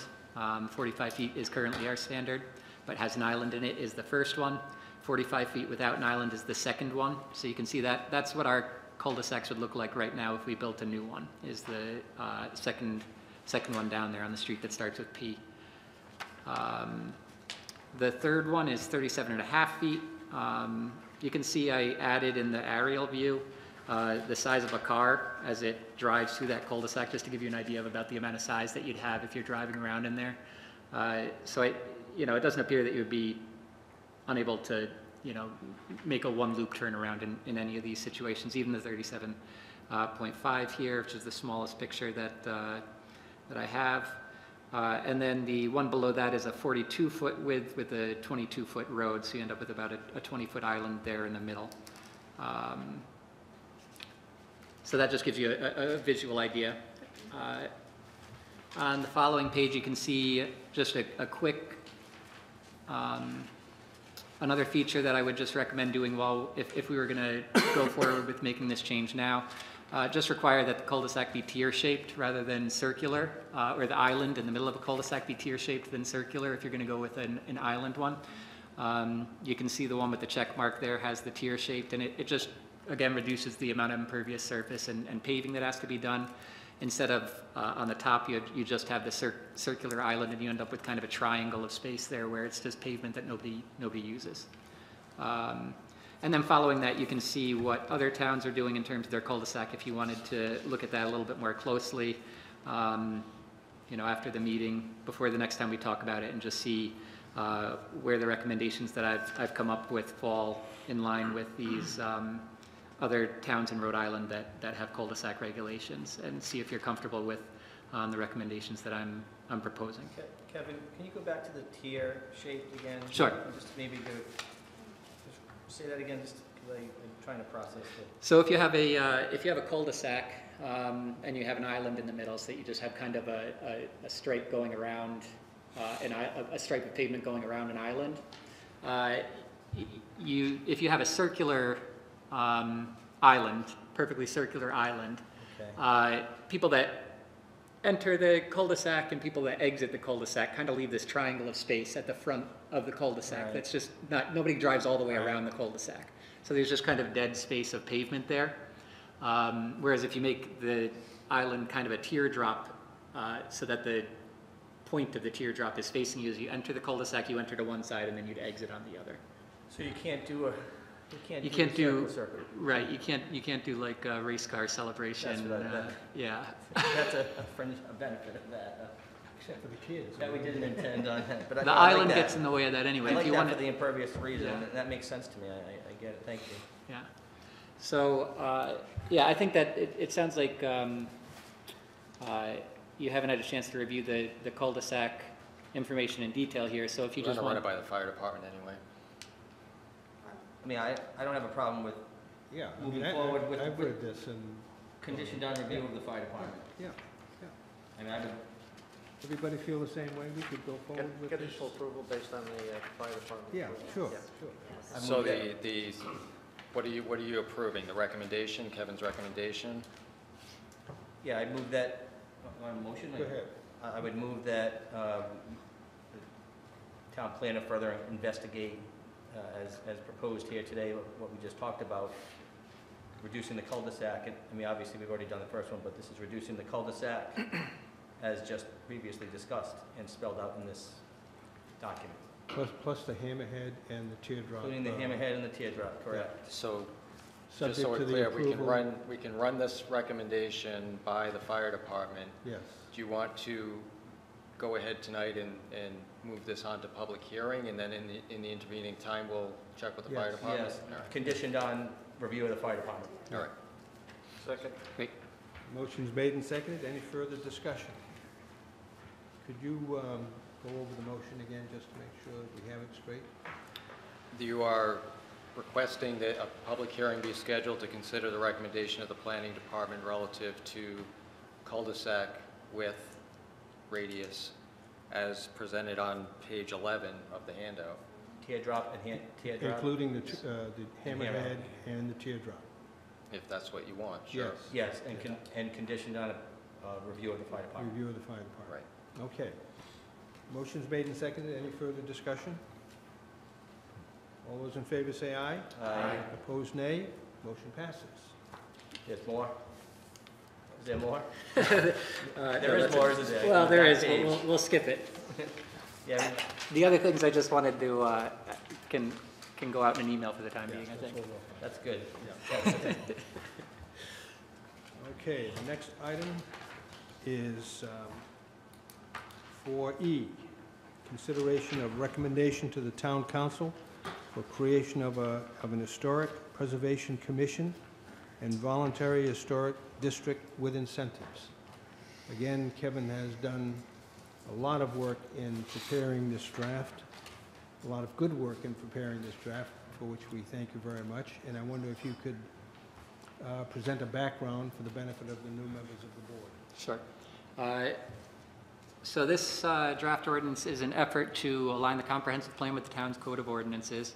45 feet is currently our standard, but has an island in it is the first one. 45 feet without an island is the second one. So you can see that that's what our cul-de-sacs would look like right now if we built a new one, is the second one down there on the street that starts with P. The third one is 37.5 feet. You can see I added in the aerial view the size of a car as it drives through that cul-de-sac, just to give you an idea of about the amount of size that you'd have if you're driving around in there. So it doesn't appear that you would be unable to, make a one-loop turnaround in any of these situations, even the 37.5 here, which is the smallest picture that I have. And then the one below that is a 42-foot width with a 22-foot road, so you end up with about a 20-foot island there in the middle. So that just gives you a visual idea. On the following page, you can see just a quick, another feature that I would just recommend doing if we were going to go forward with making this change now. Just require that the cul-de-sac be tear-shaped rather than circular, or the island in the middle of a cul-de-sac be tear-shaped than circular if you're going to go with an island one. You can see the one with the check mark there has the tear-shaped, and it just, again, reduces the amount of impervious surface and paving that has to be done. Instead of on the top, you just have the circular island, and you end up with kind of a triangle of space there where it's just pavement that nobody uses. And then following that, you can see what other towns are doing in terms of their cul-de-sac if you wanted to look at that a little bit more closely, after the meeting, before the next time we talk about it, and just see where the recommendations that I've come up with fall in line with these other towns in Rhode Island that have cul-de-sac regulations, and see if you're comfortable with the recommendations that I'm proposing. Kevin, can you go back to the tier shape again? Sure. Just maybe say that again, just because I'm trying to process it. So if you have a cul-de-sac and you have an island in the middle, so that you just have kind of a stripe going around, a stripe of pavement going around an island, if you have a circular island, perfectly circular island, okay. People that enter the cul-de-sac and people that exit the cul-de-sac kind of leave this triangle of space at the front of the cul-de-sac. Right. That's just nobody drives all the way around the cul-de-sac. So there's just kind of dead space of pavement there. Whereas if you make the island kind of a teardrop, so that the point of the teardrop is facing you as you enter the cul-de-sac, you enter to one side and then you'd exit on the other. So you can't do a, You can't do, circle. right, you can't do like a race car celebration. That's what I meant. Yeah. That's a fringe, a benefit of that. Except for the kids. That we didn't intend on that, but I The I like island that. gets in the way of that anyway. I If like you that want for it- the impervious reason, Yeah. and that makes sense to me, I get it, thank you. Yeah. So, yeah, I think that it sounds like you haven't had a chance to review the cul-de-sac information in detail here, so if you We're just gonna run want. it by the fire department anyway. I mean, I don't have a problem with Yeah. I Moving mean, forward with- I've read this and, conditioned on review of the fire department. yeah. I mean, I would, Everybody feel the same way? We could go forward with this? Conditional approval based on the fire department. Yeah, sure, Yeah. sure. I So move that- what are you approving? The recommendation, Kevin's recommendation? yeah, I move that, on a motion? Go ahead. I would move that the town planner further investigate, as proposed here today, what we just talked about, reducing the cul-de-sac. And, I mean, obviously, we've already done the first one, but this is reducing the cul-de-sac as just previously discussed and spelled out in this document, Plus the hammerhead and the teardrop. including the hammerhead and the teardrop, correct? So, just Subject so to we're the clear, approval. we can run this recommendation by the fire department. Yes. Do you want to go ahead tonight and move this on to public hearing, and then in the intervening time, we'll check with the fire Yes. department? Yes, All right. conditioned on review of the fire department. All right. Second. Motion's made and seconded. Any further discussion? Could you go over the motion again, just to make sure that we have it straight? You are requesting that a public hearing be scheduled to consider the recommendation of the planning department relative to cul-de-sac width, radius, as presented on page 11 of the handout. Teardrop and teardrop? Including the hammerhead hammerhead. and the teardrop. If that's what you want, sure. Yes. Yes, and conditioned on a review of the fire department. Review of the fire department. Right. Okay. Motion's made and seconded. Any further discussion? All those in favor say aye. Aye. Opposed, nay. Motion passes. There's more? Is there more? There There is more, isn't there? Well, there On is, that but page. we'll skip it. Yeah, The other things I just wanted to, can go out in an email for the time being, I think. that's good. Okay, the next item is 4E, consideration of recommendation to the town council for creation of an historic preservation commission and voluntary historic district with incentives. Again, Kevin has done a lot of work in preparing this draft, a lot of good work in preparing this draft, for which we thank you very much. And I wonder if you could present a background for the benefit of the new members of the board. Sure. So this draft ordinance is an effort to align the comprehensive plan with the town's code of ordinances.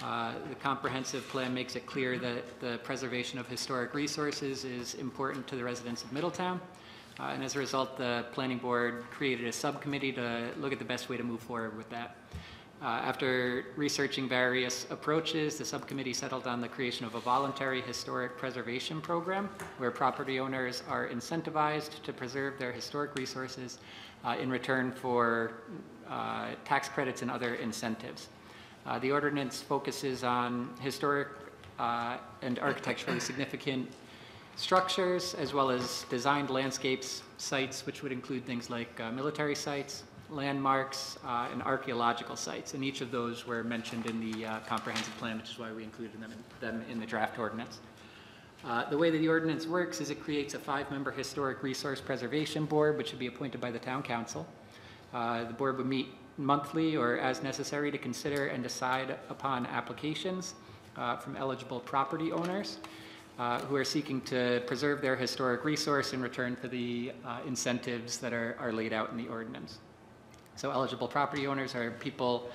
The comprehensive plan makes it clear that the preservation of historic resources is important to the residents of Middletown. And as a result, the planning board created a subcommittee to look at the best way to move forward with that. After researching various approaches, the subcommittee settled on the creation of a voluntary historic preservation program where property owners are incentivized to preserve their historic resources in return for tax credits and other incentives. The ordinance focuses on historic and architecturally significant structures, as well as designed landscapes, sites, which would include things like military sites, landmarks, and archaeological sites. And each of those were mentioned in the comprehensive plan, which is why we included them in the draft ordinance. The way that the ordinance works is it creates a 5-member historic resource preservation board, which would be appointed by the town council. The board would meet monthly or as necessary to consider and decide upon applications from eligible property owners who are seeking to preserve their historic resource in return for the incentives that are laid out in the ordinance. So eligible property owners are people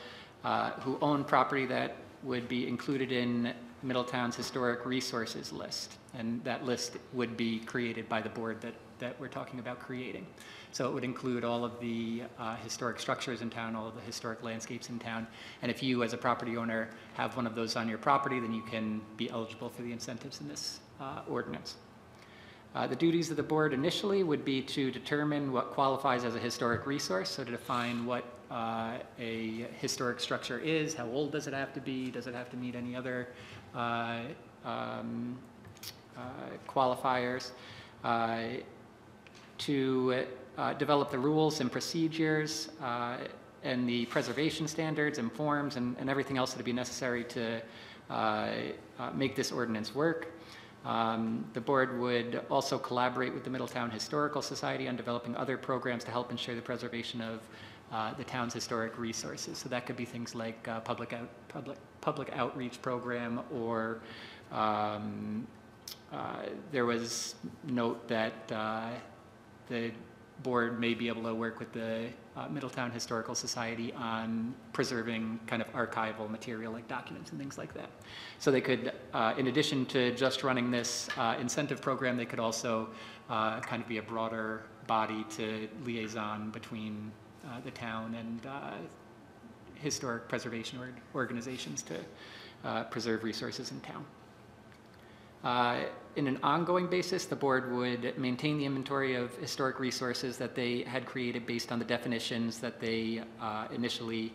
who own property that would be included in Middletown's historic resources list. And that list would be created by the board that we're talking about creating. So it would include all of the historic structures in town, all of the historic landscapes in town. And if you, as a property owner, have one of those on your property, then you can be eligible for the incentives in this ordinance. The duties of the board initially would be to determine what qualifies as a historic resource, so to define what a historic structure is, how old does it have to be, does it have to meet any other qualifiers, to develop the rules and procedures and the preservation standards and forms and everything else that would be necessary to make this ordinance work. The board would also collaborate with the Middletown Historical Society on developing other programs to help ensure the preservation of the town's historic resources. So that could be things like public outreach program, or there was note that the board may be able to work with the Middletown Historical Society on preserving kind of archival material like documents and things like that. So they could, in addition to just running this incentive program, they could also kind of be a broader body to liaison between the town and historic preservation organizations to preserve resources in town. In an ongoing basis, the board would maintain the inventory of historic resources that they had created based on the definitions that they initially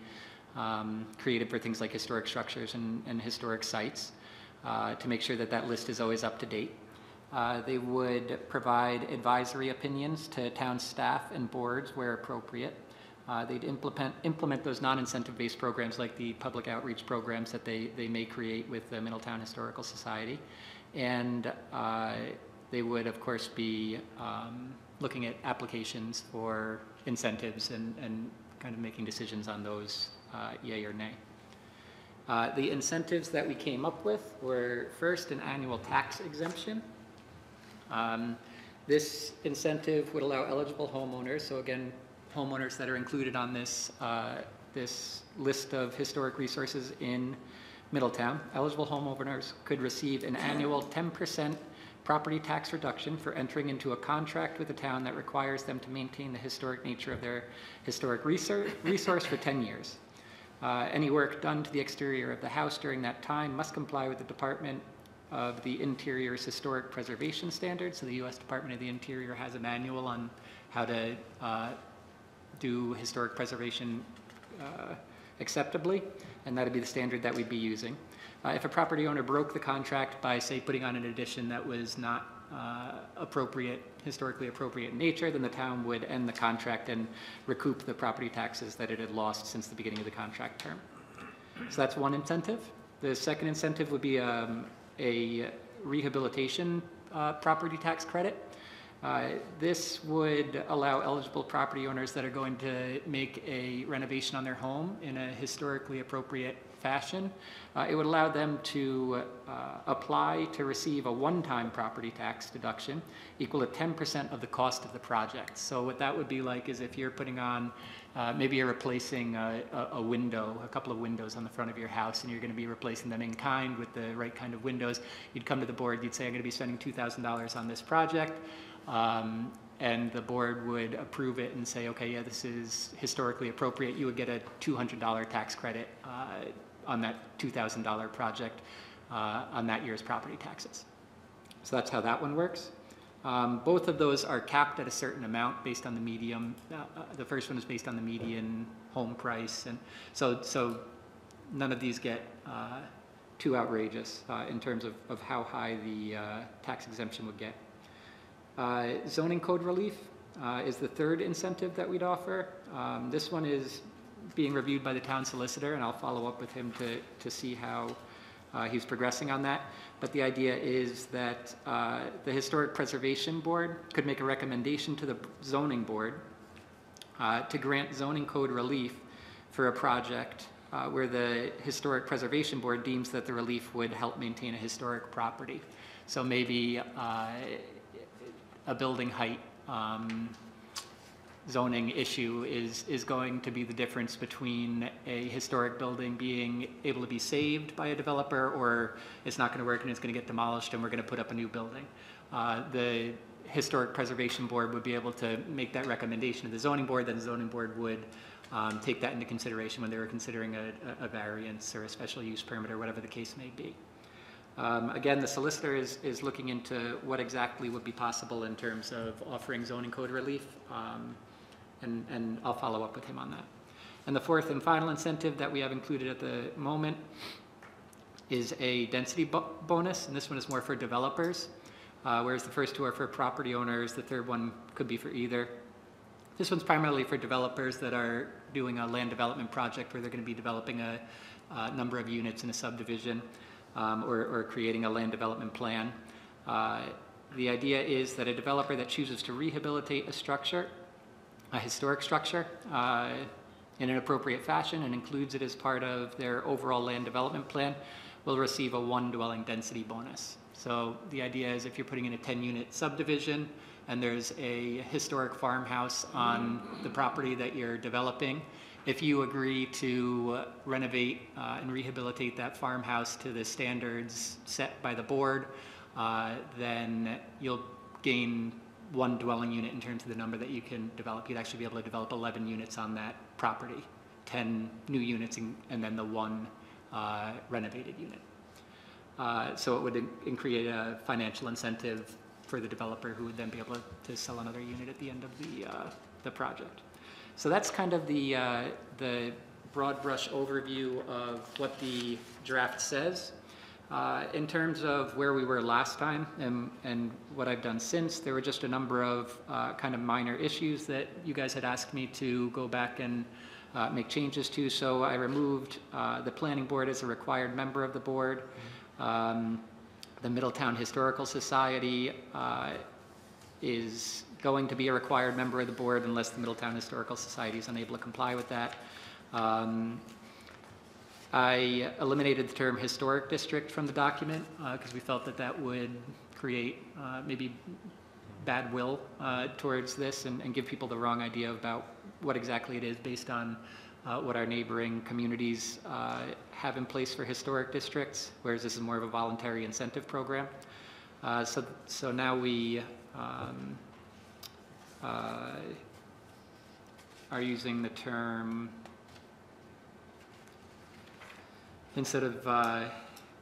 created for things like historic structures and historic sites, to make sure that that list is always up to date. They would provide advisory opinions to town staff and boards where appropriate. They'd implement those non-incentive based programs like the public outreach programs that they may create with the Middletown Historical Society. And they would, of course, be looking at applications for incentives and kind of making decisions on those, yay or nay. The incentives that we came up with were, first, an annual tax exemption. This incentive would allow eligible homeowners, so again, homeowners that are included on this, this list of historic resources in Middletown, eligible homeowners could receive an annual 10% property tax reduction for entering into a contract with the town that requires them to maintain the historic nature of their historic resource for 10 years. Any work done to the exterior of the house during that time must comply with the Department of the Interior's historic preservation standards. So the U.S. Department of the Interior has a manual on how to do historic preservation acceptably, and that would be the standard that we'd be using. If a property owner broke the contract by, say, putting on an addition that was not historically appropriate in nature, then the town would end the contract and recoup the property taxes that it had lost since the beginning of the contract term. So that's one incentive. The second incentive would be a rehabilitation property tax credit. This would allow eligible property owners that are going to make a renovation on their home in a historically appropriate fashion. It would allow them to apply to receive a one-time property tax deduction equal to 10% of the cost of the project. So what that would be like is if you're putting on, maybe you're replacing a window, a couple of windows on the front of your house, and you're going to be replacing them in kind with the right kind of windows. You'd come to the board, you'd say, I'm going to be spending $2,000 on this project. And the board would approve it and say, okay, yeah, this is historically appropriate. You would get a $200 tax credit on that $2,000 project on that year's property taxes. So that's how that one works. Both of those are capped at a certain amount based on the median. The first one is based on the median home price, and so none of these get too outrageous in terms of how high the tax exemption would get. Zoning code relief is the third incentive that we'd offer. This one is being reviewed by the town solicitor, and I'll follow up with him to see how he's progressing on that. But the idea is that the Historic Preservation Board could make a recommendation to the zoning board to grant zoning code relief for a project where the Historic Preservation Board deems that the relief would help maintain a historic property. So maybe a building height zoning issue is going to be the difference between a historic building being able to be saved by a developer, or it's not going to work and it's going to get demolished and we're going to put up a new building. The Historic Preservation Board would be able to make that recommendation to the zoning board, then the zoning board would take that into consideration when they were considering a variance or a special use permit or whatever the case may be. Again, the solicitor is looking into what exactly would be possible in terms of offering zoning code relief, and I'll follow up with him on that. And the fourth and final incentive that we have included at the moment is a density bonus, and this one is more for developers, whereas the first two are for property owners. The third one could be for either. This one's primarily for developers that are doing a land development project where they're going to be developing a number of units in a subdivision, or creating a land development plan. The idea is that a developer that chooses to rehabilitate a structure, a historic structure, in an appropriate fashion and includes it as part of their overall land development plan will receive a 1 dwelling density bonus. So the idea is if you're putting in a 10-unit subdivision and there's a historic farmhouse on the property that you're developing, if you agree to renovate and rehabilitate that farmhouse to the standards set by the board, then you'll gain 1 dwelling unit in terms of the number that you can develop. You'd actually be able to develop 11 units on that property, 10 new units and then the 1 renovated unit. So it would create a financial incentive for the developer who would then be able to sell another unit at the end of the project. So that's kind of the broad brush overview of what the draft says. In terms of where we were last time and what I've done since, there were just a number of kind of minor issues that you guys had asked me to go back and make changes to. So I removed the planning board as a required member of the board. The Middletown Historical Society is going to be a required member of the board unless the Middletown Historical Society is unable to comply with that. I eliminated the term historic district from the document because we felt that that would create maybe bad will towards this and give people the wrong idea about what exactly it is based on what our neighboring communities have in place for historic districts, whereas this is more of a voluntary incentive program. So now we are using the term, instead of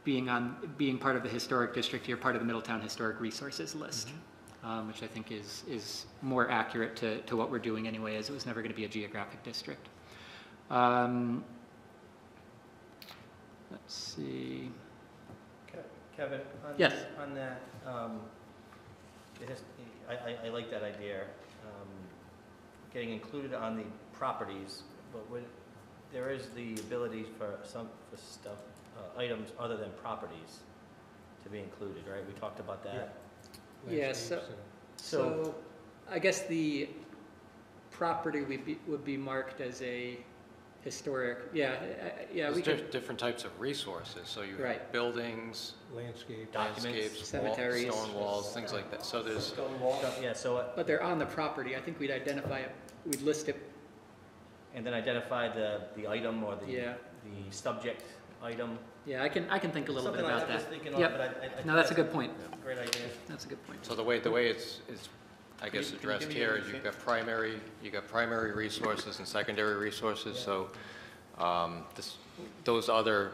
being part of the historic district, you're part of the Middletown Historic Resources list, which I think is more accurate to what we're doing anyway, as it was never going to be a geographic district. Let's see. Kevin, Yes. On that, I like that idea, getting included on the properties, but there is the ability for stuff, items other than properties to be included, right? We talked about that. Yeah, so I guess the property would be marked as a historic, yeah, we There's could, different types of resources, so you Right. have buildings, Landscape. landscapes, Cemeteries. stone walls, things like that. So there's, Stone wall, yeah, so, but they're on the property. I think we'd identify it, we'd list it, and then identify the item or the Yeah. subject item. yeah, I can think a little bit Something like about I was that. thinking of, Yep. but I think No, that's a good point. Great idea. That's a good point. so the way it's I guess Can you addressed give me here an is you've got primary resources and secondary resources. So those other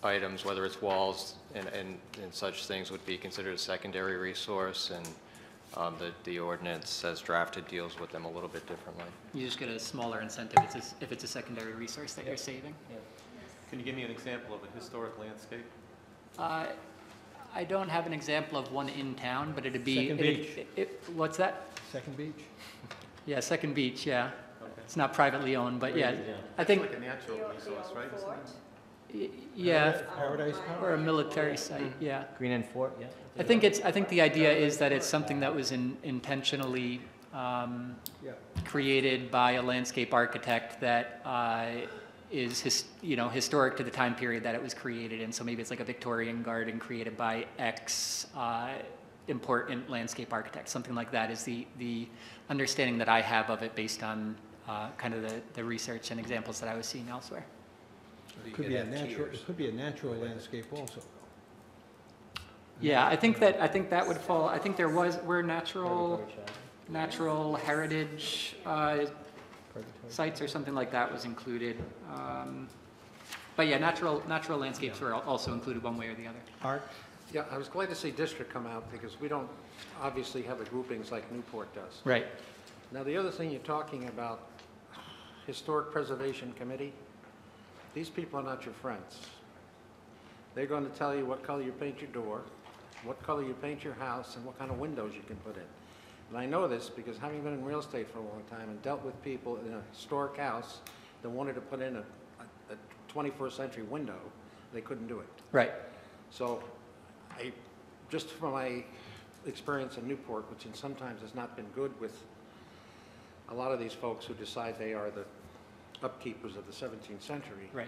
items, whether it's walls and such things, would be considered a secondary resource, and the ordinance as drafted deals with them a little bit differently. You just get a smaller incentive if it's a secondary resource that you're saving. Can you give me an example of a historic landscape? I don't have an example of one in town, but it'd be. Second Beach. What's that? Second Beach? Yeah, Second Beach, yeah. Okay. It's not privately owned, but yeah, I It's think, like a natural resource, right? Isn't it? yeah, Paradise or a Park? military site, yeah. Green End Fort, yeah. I think the idea is that it's something that was intentionally Yeah. created by a landscape architect that is historic to the time period that it was created in. So maybe it's like a Victorian garden created by X important landscape architect. Something like that is the understanding that I have of it based on kind of the research and examples that I was seeing elsewhere. It could be a natural landscape also. Yeah, I think that would fall. I think were natural heritage sites or something like that was included. But yeah, natural landscapes were also included one way or the other. Art? Yeah, I was glad to see District come out because we don't obviously have the groupings like Newport does. Right. Now, the other thing you're talking about, Historic Preservation Committee, these people are not your friends. They're going to tell you what color you paint your door, what color you paint your house, and what kind of windows you can put in. And I know this because having been in real estate for a long time and dealt with people in a historic house that wanted to put in a 21st century window, they couldn't do it. Right. So just from my experience in Newport, which sometimes has not been good with a lot of these folks who decide they are the upkeepers of the 17th century. Right.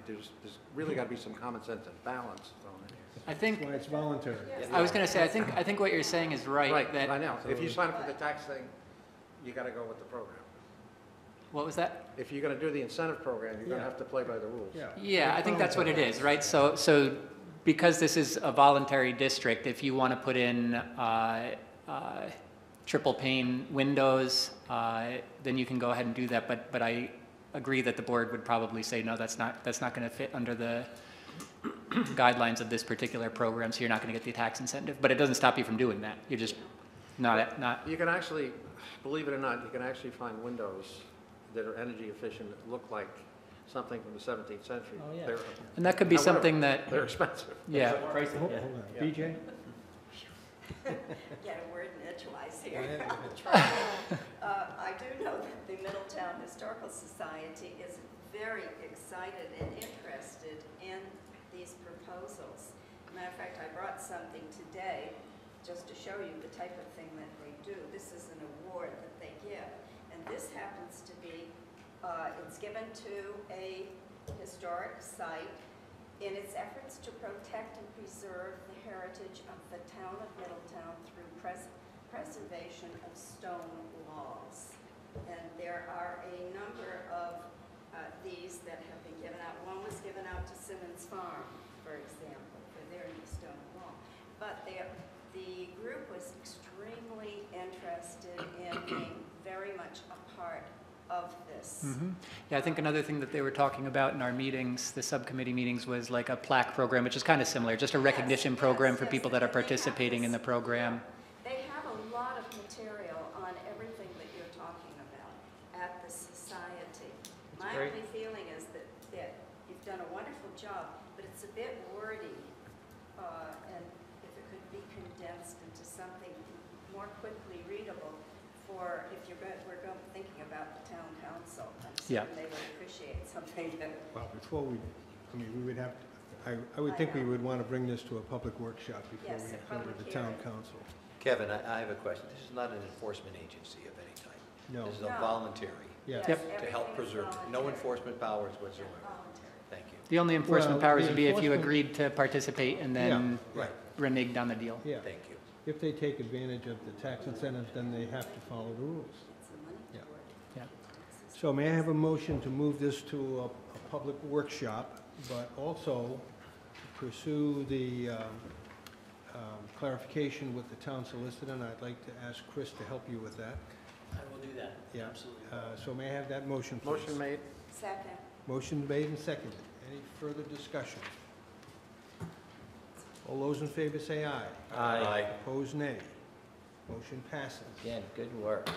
There's really got to be some common sense and balance on it. I think, That's why it's voluntary. I was going to say, I think what you're saying is right. Right, That, I know. If you sign up for the tax thing, you got to go with the program. what was that? If you're going to do the incentive program, you're going to have to play by the rules. Yeah. Yeah, I think that's what it is, right? So because this is a voluntary district, if you want to put in triple pane windows, then you can go ahead and do that. But I agree that the board would probably say, no, that's not going to fit under the guidelines of this particular program, so you're not going to get the tax incentive. But it doesn't stop you from doing that. You're just not. You can actually, believe it or not, you can actually find windows that are energy efficient that look like something from the 17th century. Oh, yeah. And that could be However, something that, They're expensive. yeah. Hold on. BJ? Get a word in edgewise here. Yeah. I'll try. I do know that the Middletown Historical Society is very excited and interested in these proposals. Matter of fact, I brought something today just to show you the type of thing that they do. This is an award that they give, and this happens to be, it's given to a historic site in its efforts to protect and preserve the heritage of the town of Middletown through preservation of stone walls. And there are a number of these that have been given out. One was given out to Simmons Farm, for example, for their new stone wall. But the group was extremely interested in being very much a part of this. Yeah, I think another thing that they were talking about in our meetings, the subcommittee meetings, was like a plaque program, which is kind of similar, just a recognition program for people that are participating in the program. They have a lot of material on everything that you're talking about at the society. My great. only feeling is that you've done a wonderful job, but it's a bit wordy, and if it could be condensed into something more quickly readable for if we're thinking about the town council. I'm Yeah. certain they would appreciate something that. Well, before we would have, I would think we would want to bring this to a public workshop before Yes, we a go to public the town hearing. council. Kevin, I have a question. This is not an enforcement agency of any type. No. This is No. a voluntary Yeah. Yep. to help everything is preserve, no voluntary. enforcement powers whatsoever. Voluntary. Thank you. The only enforcement Well, powers the would be if you enforcement- agreed to participate and then Right, reneged on the deal. Yeah. thank you. If they take advantage of the tax incentives, then they have to follow the rules. It's the money Yeah. toward. Yeah. So may I have a motion to move this to a public workshop, but also to pursue the clarification with the town solicitor, and I'd like to ask Chris to help you with that. I will do that, Yeah. absolutely. So may I have that motion, please? Motion made. Second. Motion made and seconded. Any further discussion? All those in favor say aye. Aye. Opposed, nay. Motion passes. Again, good work.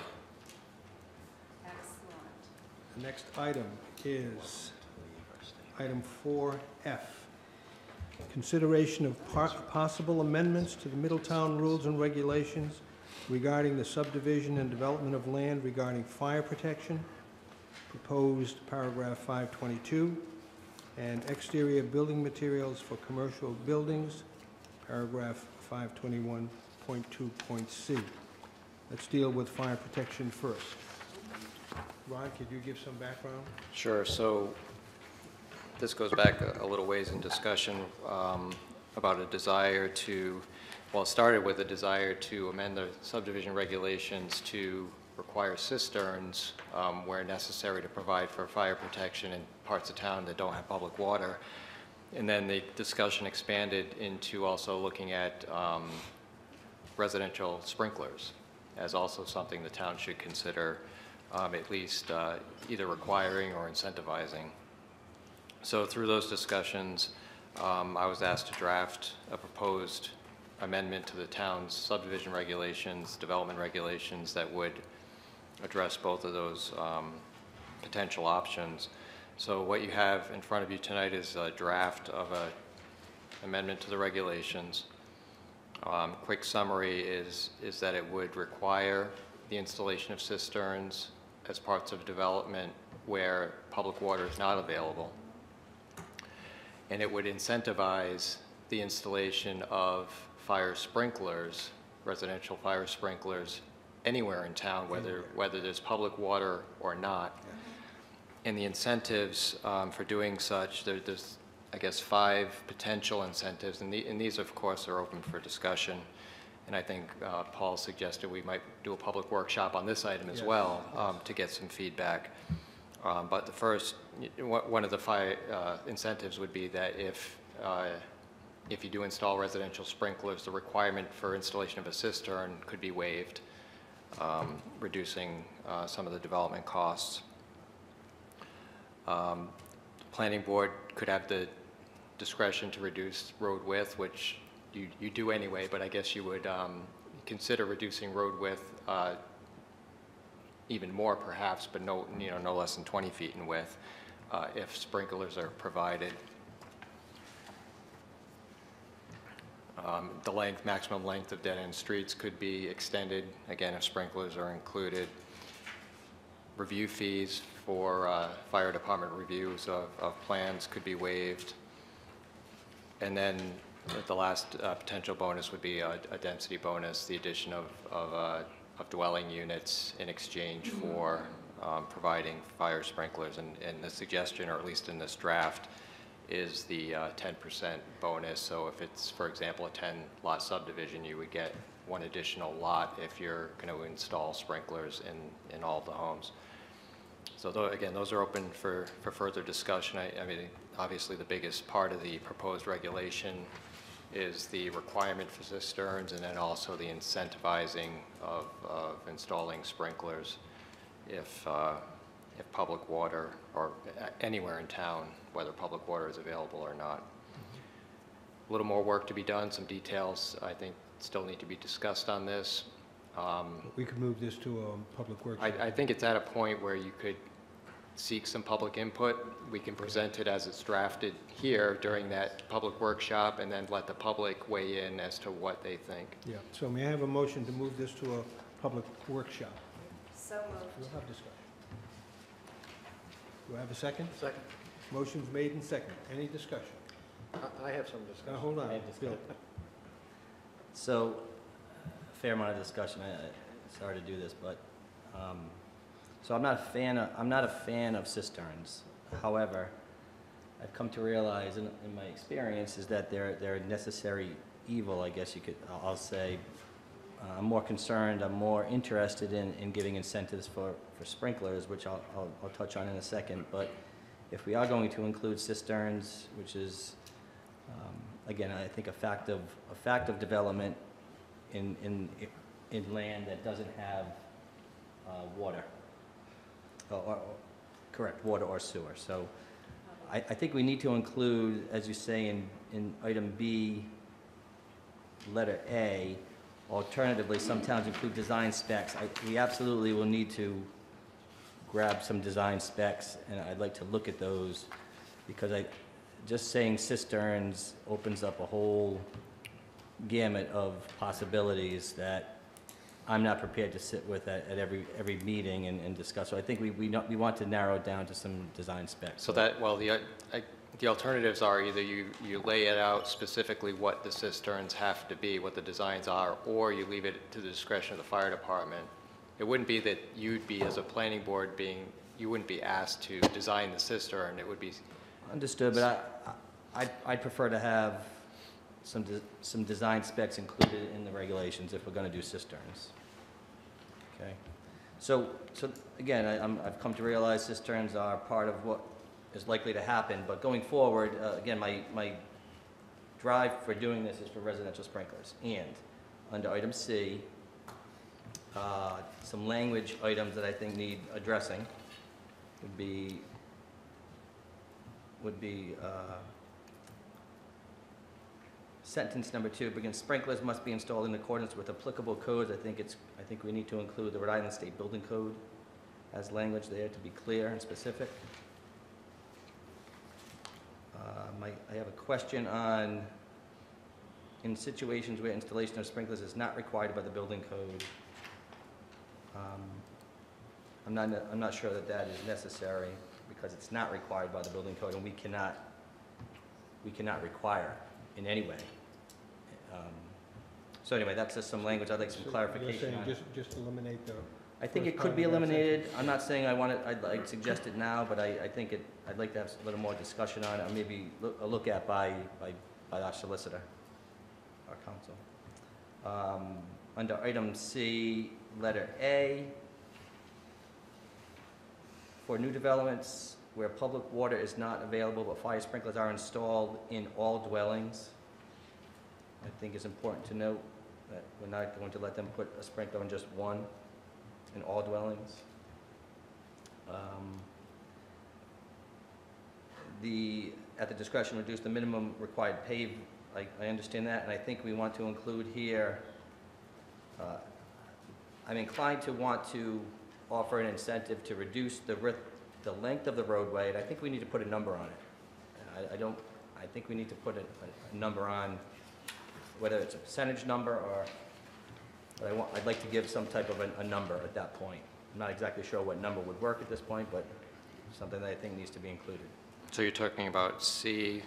Excellent. The next item is item 4F. Consideration of possible amendments to the Middletown Rules and Regulations regarding the subdivision and development of land regarding fire protection, proposed paragraph 522, and exterior building materials for commercial buildings, paragraph 521.2.c. Let's deal with fire protection first. Ron, could you give some background? Sure. So this goes back a little ways in discussion about a desire to, well, it started with a desire to amend the subdivision regulations to require cisterns where necessary to provide for fire protection in parts of town that don't have public water. And then the discussion expanded into also looking at residential sprinklers as also something the town should consider at least either requiring or incentivizing. So through those discussions, I was asked to draft a proposed amendment to the town's subdivision regulations, development regulations that would address both of those potential options. So what you have in front of you tonight is a draft of an amendment to the regulations. Quick summary is that it would require the installation of cisterns as parts of development where public water is not available. And it would incentivize the installation of fire sprinklers, residential fire sprinklers, anywhere in town, whether there's public water or not. And the incentives for doing such, there's, I guess, 5 potential incentives, and these, of course, are open for discussion. And I think Paul suggested we might do a public workshop on this item as well to get some feedback. But the first, one of the 5 incentives would be that if you do install residential sprinklers, the requirement for installation of a cistern could be waived, reducing some of the development costs. The planning board could have the discretion to reduce road width, which you do anyway, but I guess you would consider reducing road width even more perhaps, but no less than 20 feet in width if sprinklers are provided. The maximum length of dead-end streets could be extended, again, if sprinklers are included. Review fees for fire department reviews of plans could be waived. And then the last potential bonus would be a density bonus, the addition of dwelling units in exchange for providing fire sprinklers. And the suggestion, or at least in this draft, is the 10% bonus. So if it's, for example, a 10-lot subdivision, you would get 1 additional lot if you're going to install sprinklers in all the homes. So again, those are open for further discussion. I mean, obviously the biggest part of the proposed regulation is the requirement for cisterns, and then also the incentivizing of installing sprinklers if public water, or anywhere in town, whether public water is available or not. A little more work to be done. Some details, I think, still need to be discussed on this. We could move this to a public workshop. I think it's at a point where you could seek some public input. We can present it as it's drafted here during that public workshop, and then let the public weigh in as to what they think. Yeah, so may I have a motion to move this to a public workshop? So moved. We'll have discussion. Do I have a second? Second. Motion's made and seconded. Any discussion? I have some discussion. Now, hold on, Bill. So, a fair amount of discussion. Sorry to do this, but so I'm not a fan of cisterns. However, I've come to realize in my experience is that they're a necessary evil, I guess I'll say. I'm more concerned, I'm more interested in giving incentives for sprinklers, which I'll touch on in a second. But if we are going to include cisterns, which is, again, I think a fact of development in land that doesn't have water, correct, water or sewer. So I think we need to include, as you say in item B, letter A, alternatively, some towns include design specs. We absolutely will need to grab some design specs, and I'd like to look at those, because just saying cisterns opens up a whole gamut of possibilities that I'm not prepared to sit with at every meeting and discuss. So I think we want to narrow it down to some design specs. So that, well, the alternatives are either you lay it out specifically what the cisterns have to be, what the designs are, or you leave it to the discretion of the fire department. It wouldn't be that you'd be, as a planning board, you wouldn't be asked to design the cistern. It would be... Understood, but I'd prefer to have some design specs included in the regulations if we're going to do cisterns. Okay. So again, I've come to realize cisterns are part of what is likely to happen, but going forward, again, my drive for doing this is for residential sprinklers. And under item C, some language items that I think need addressing would be sentence number 2 begins, sprinklers must be installed in accordance with applicable codes. I think we need to include the Rhode Island State Building Code as language there to be clear and specific. I have a question on, in situations where installation of sprinklers is not required by the building code. I'm not sure that that is necessary because it's not required by the building code and we cannot require in any way. So anyway, that's just some language. I'd like some So clarification You're on. saying just eliminate the, I think it first could part be of that eliminated. I'm not saying I want it, I'd suggest it now, but I think I'd like to have a little more discussion on it, or maybe a look at by our solicitor, our counsel. Under item C, letter A, for new developments where public water is not available but fire sprinklers are installed in all dwellings, I think it's important to note that we're not going to let them put a sprinkler in just one in all dwellings. At the discretion, reduce the minimum required pave. I understand that, and I think we want to include here, I'm inclined to want to offer an incentive to reduce the length of the roadway, and I think we need to put a number on it. I think we need to put a number on, whether it's a percentage number or, but I'd like to give some type of a number at that point. I'm not exactly sure what number would work at this point, but something that I think needs to be included. So you're talking about C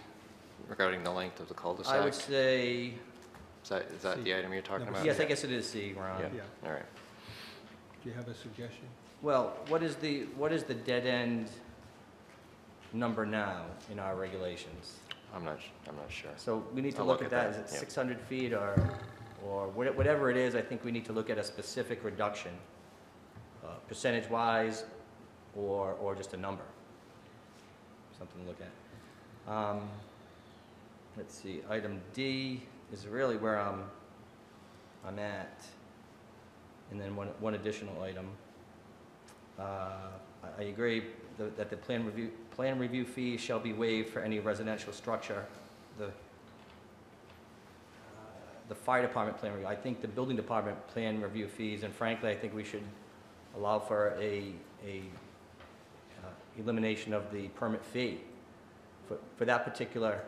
regarding the length of the cul-de-sac? I would say, Is that C. the item you're talking Number about? yes, I guess it is C, Ron. Yeah. Yeah. All right. do you have a suggestion? Well, what is the dead end number now in our regulations? I'm not sure. So we need to I'll look look at at that. Is that, it yeah. 600 feet or whatever it is? I think we need to look at a specific reduction, percentage-wise, or just a number. Something to look at. Let's see. Item D is really where I'm at. And then one additional item. I agree that the plan review fee shall be waived for any residential structure. The fire department plan review, I think the building department plan review fees, and frankly, I think we should allow for a elimination of the permit fee. For that particular,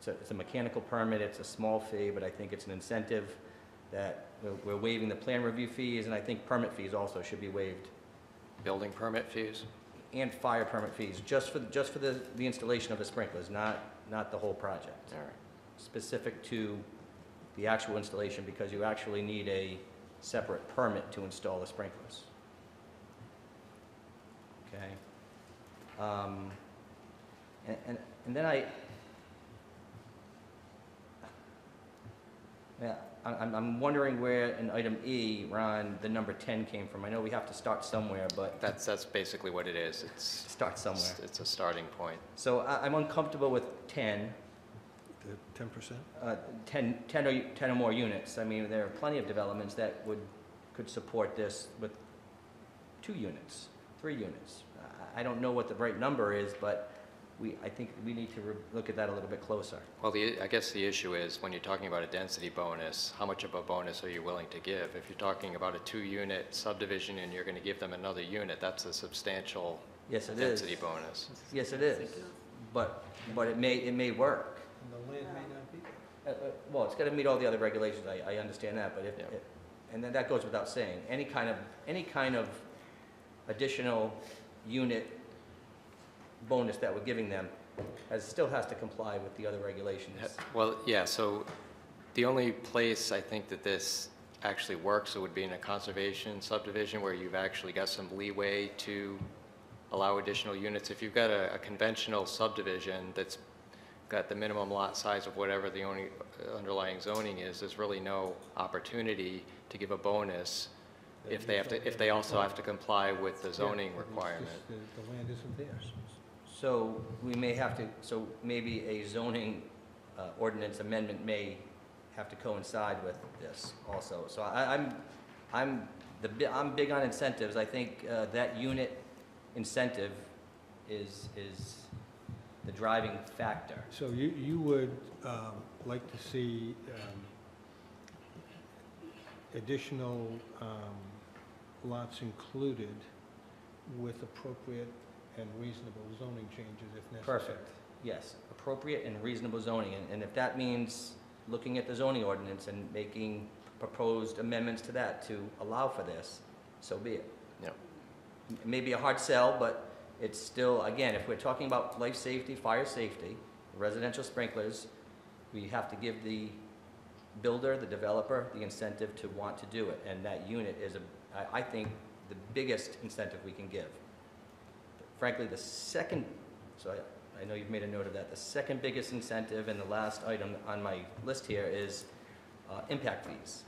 it's a mechanical permit, it's a small fee, but I think it's an incentive that we're waiving the plan review fees, and I think permit fees also should be waived. Building permit fees? And fire permit fees, just for the installation of the sprinklers, not the whole project. All right. Specific to the actual installation, because you actually need a separate permit to install the sprinklers. Okay? And then I'm wondering where in item E, Ron, the number 10 came from. I know we have to start somewhere, but That's basically what it is. start somewhere. It's a starting point. So I'm uncomfortable with 10. The 10%? 10 or more units. I mean, there are plenty of developments that could support this with 2 units, 3 units. I don't know what the right number is, but I think we need to look at that a little bit closer. Well, I guess the issue is, when you're talking about a density bonus, how much of a bonus are you willing to give? If you're talking about a 2-unit subdivision and you're going to give them another unit, that's a substantial Yes, it is. density bonus. Yes, it is. But it may work. And the land may not be there. Well, it's got to meet all the other regulations. I understand that, but Yeah. and then that goes without saying. Any kind of additional unit bonus that we're giving them still has to comply with the other regulations. Well, yeah, so the only place I think that this actually works, it would be in a conservation subdivision where you've actually got some leeway to allow additional units. If you've got a conventional subdivision that's got the minimum lot size of whatever the only underlying zoning is, there's really no opportunity to give a bonus if they also have to comply with the zoning Yeah, it's requirement. just the land isn't theirs. So we may have to, so maybe a zoning ordinance amendment may have to coincide with this also. So I'm big on incentives. I think that unit incentive is the driving factor. So you would like to see additional lots included with appropriate and reasonable zoning changes if necessary. Perfect. Yes, appropriate and reasonable zoning. And if that means looking at the zoning ordinance and making proposed amendments to that to allow for this, so be it. Yep. It may be a hard sell, but it's still, again, if we're talking about life safety, fire safety, residential sprinklers, we have to give the builder, the developer, the incentive to want to do it. And that unit is, I think, the biggest incentive we can give. Frankly, the second, so I know you've made a note of that, the second biggest incentive and the last item on my list here is impact fees.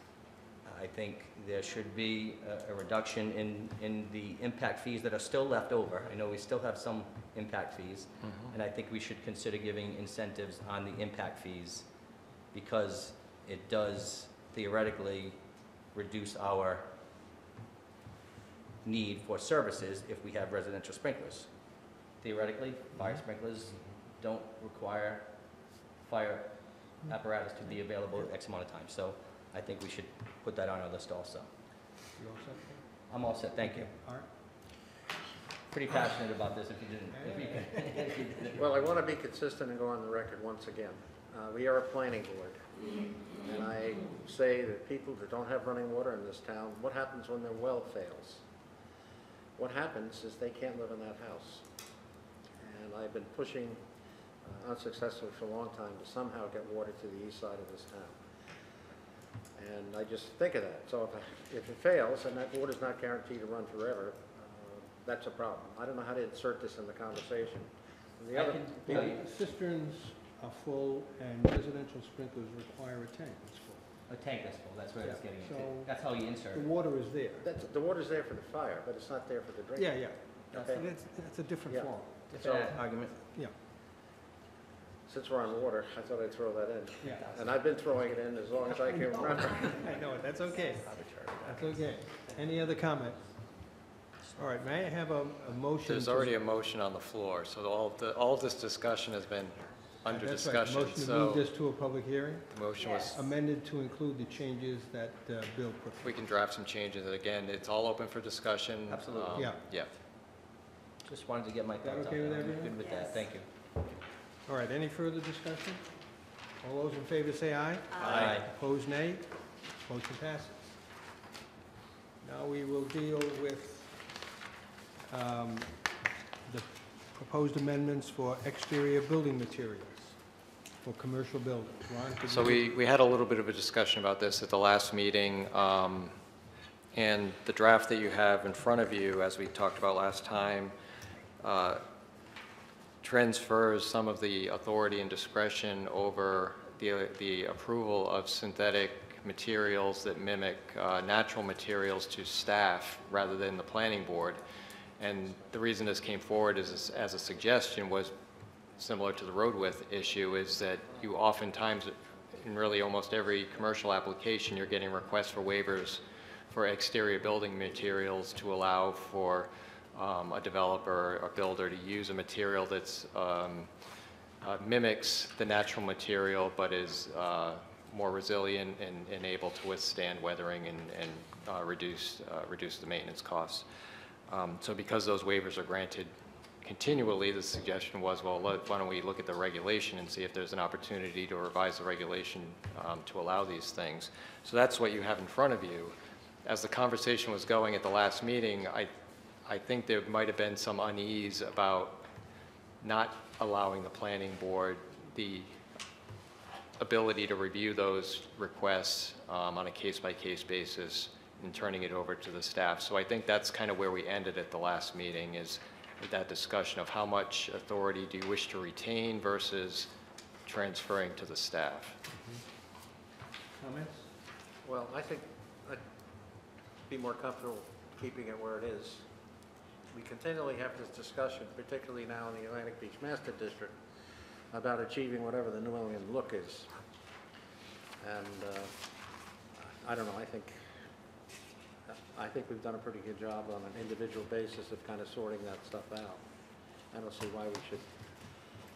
I think there should be a reduction in the impact fees that are still left over. I know we still have some impact fees, and I think we should consider giving incentives on the impact fees because it does theoretically reduce our need for services if we have residential sprinklers. Theoretically, fire sprinklers don't require fire apparatus to be available X amount of time. So I think we should put that on our list also. You all set? I'm all set, thank you. Art? Pretty passionate about this if you didn't. If you didn't. Well, I want to be consistent and go on the record once again. We are a planning board, and I say that people that don't have running water in this town, what happens when their well fails? What happens is they can't live in that house. And I've been pushing unsuccessfully for a long time to somehow get water to the east side of this town. And I just think of that. So if it fails and that water's not guaranteed to run forever, that's a problem. I don't know how to insert this in the conversation. And the other, The cisterns are full and residential sprinklers require a tank that's full. A tank that's full, that's what it's getting into. So- That's how you insert The it. water is there. the water's there for the fire, but it's not there for the drinking. Yeah, yeah. Okay. That's a different Yeah. form. Different argument. Yeah, Since we're on water, I thought I'd throw that in. yeah. And I've been throwing it in as long as I can remember. I know it, that's okay. That's okay. Any other comment? All right, may I have a motion? There's to- already a motion on the floor, so all of this discussion has been under That's right. discussion. Motion to So move this to a public hearing, the motion was, amended to include the changes that Bill put we forward. can draft some changes. And again, it's all open for discussion. Absolutely. Yeah. Yeah. Just wanted to get my that thoughts out okay with there. I'm everyone? good with that, Yes. thank you. All right, any further discussion? All those in favor say aye. Aye. Opposed, nay. Motion passes. Now we will deal with the proposed amendments for exterior building materials for commercial buildings. Ron, could So you- we had a little bit of a discussion about this at the last meeting, and the draft that you have in front of you, as we talked about last time, transfers some of the authority and discretion over the approval of synthetic materials that mimic natural materials to staff rather than the planning board. And the reason this came forward as a suggestion was similar to the road width issue, is that you oftentimes, in really almost every commercial application, you're getting requests for waivers for exterior building materials to allow for a developer or builder to use a material that's mimics the natural material but is more resilient and able to withstand weathering and reduce the maintenance costs. So because those waivers are granted continually, the suggestion was, well, why don't we look at the regulation and see if there's an opportunity to revise the regulation to allow these things. So that's what you have in front of you. As the conversation was going at the last meeting, I think there might have been some unease about not allowing the planning board the ability to review those requests on a case-by-case basis and turning it over to the staff. So I think that's kind of where we ended at the last meeting, is with that discussion of how much authority do you wish to retain versus transferring to the staff. Comments? Well, I think I'd be more comfortable keeping it where it is. We continually have this discussion, particularly now in the Atlantic Beach Master District, about achieving whatever the New England look is. And I don't know, I think we've done a pretty good job on an individual basis of kind of sorting that stuff out. I don't see why we should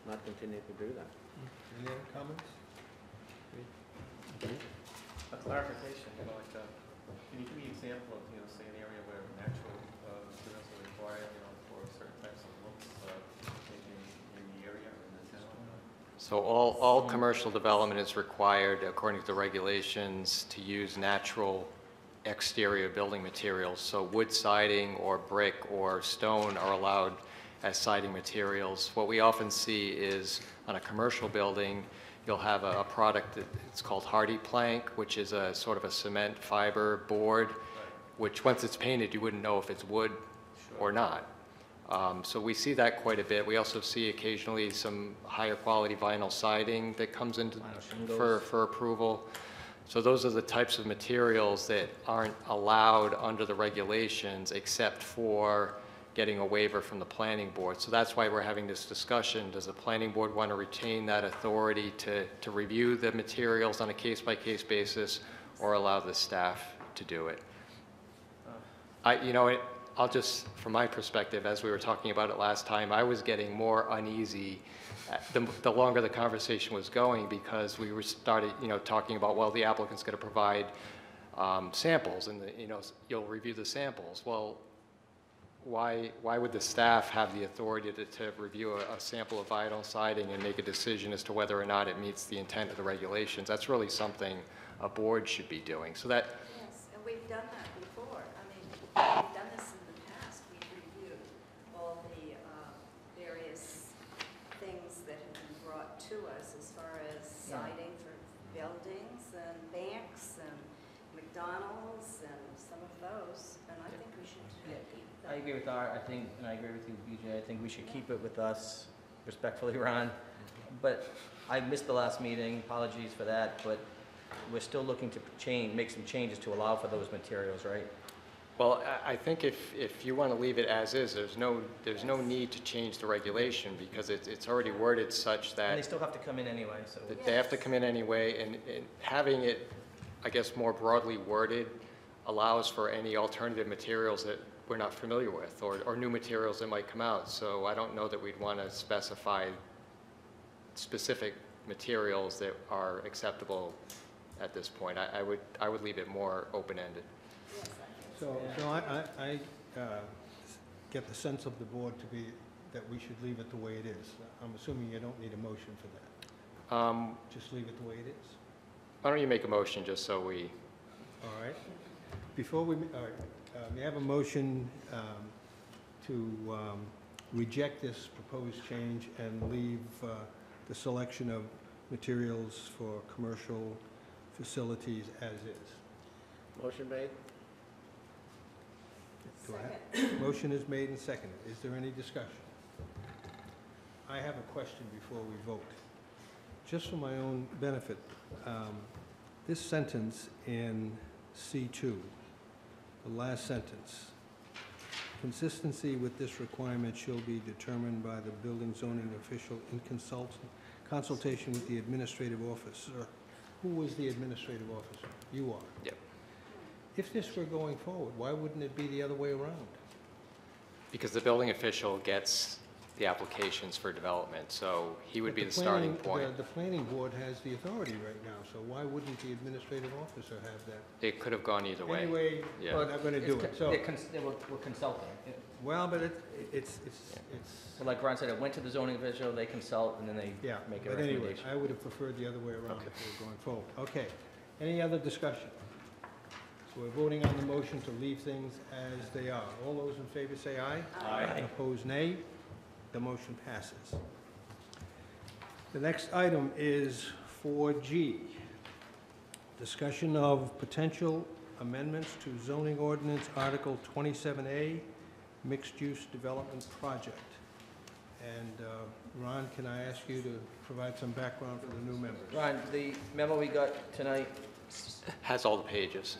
not continue to do that. Any other comments? A clarification, can you give me an example of, say an area where natural materials are required, for certain types of looks, in the area or in the town? So all commercial development is required, according to the regulations, to use natural exterior building materials. So wood siding or brick or stone are allowed as siding materials. What we often see is on a commercial building, you'll have a product that it's called hardy plank, which is a sort of a cement fiber board, which once it's painted, you wouldn't know if it's wood or not. So we see that quite a bit. We also see occasionally some higher quality vinyl siding that comes into for approval. So those are the types of materials that aren't allowed under the regulations except for getting a waiver from the planning board. So that's why we're having this discussion. Does the planning board want to retain that authority to review the materials on a case-by-case basis or allow the staff to do it? I'll just, from my perspective, as we were talking about it last time, I was getting more uneasy the longer the conversation was going, because we were started, talking about, well, the applicant's going to provide samples, and you'll review the samples. Well, why would the staff have the authority to review a sample of vinyl siding and make a decision as to whether or not it meets the intent of the regulations? That's really something a board should be doing. So that. Yes, and we've done that before. I mean, we've done this in the past. We've reviewed all the various things that have been brought to us as far as siding for buildings and banks and McDonald's and some of those. And I think we should keep them. I agree with Art, and I agree with you, BJ. I think we should keep it with us, respectfully, Ron. But I missed the last meeting, apologies for that, but we're still looking to make some changes to allow for those materials, right? Well, I think if you want to leave it as is, there's no need to change the regulation, because it's already worded such that. And they still have to come in anyway, so. They have to come in anyway, and having it, I guess, more broadly worded allows for any alternative materials that we're not familiar with, or new materials that might come out. So I don't know that we'd want to specify specific materials that are acceptable at this point. I would leave it more open-ended. So I get the sense of the board to be that we should leave it the way it is. I'm assuming you don't need a motion for that. Just leave it the way it is. Why don't you make a motion just so we. All right. Before we, all right, may I have a motion to reject this proposed change and leave the selection of materials for commercial facilities as is? Motion made? Do I have- Motion is made and seconded. Is there any discussion? I have a question before we vote. Just for my own benefit, this sentence in C2, the last sentence, consistency with this requirement shall be determined by the building zoning official in consultation with the administrative officer. Who was the administrative officer? You are. Yep. If this were going forward, why wouldn't it be the other way around? Because the building official gets the applications for development, so he would be the starting point. The planning board has the authority right now, so why wouldn't the administrative officer have that? It could have gone either way. Anyway, Yeah. we're not going to do it, so, We're consulting. well, but it's, So like Ron said, it went to the zoning official, they consult, and then they yeah. make a But anyway, recommendation. I would have preferred the other way around if we were going forward. Okay, any other discussion? So we're voting on the motion to leave things as they are. All those in favor say aye. Aye. Opposed, nay. The motion passes. The next item is 4G, discussion of potential amendments to zoning ordinance Article 27A, mixed-use development project. And Ron, can I ask you to provide some background for the new members? Ron, the memo we got tonight, Has all the pages.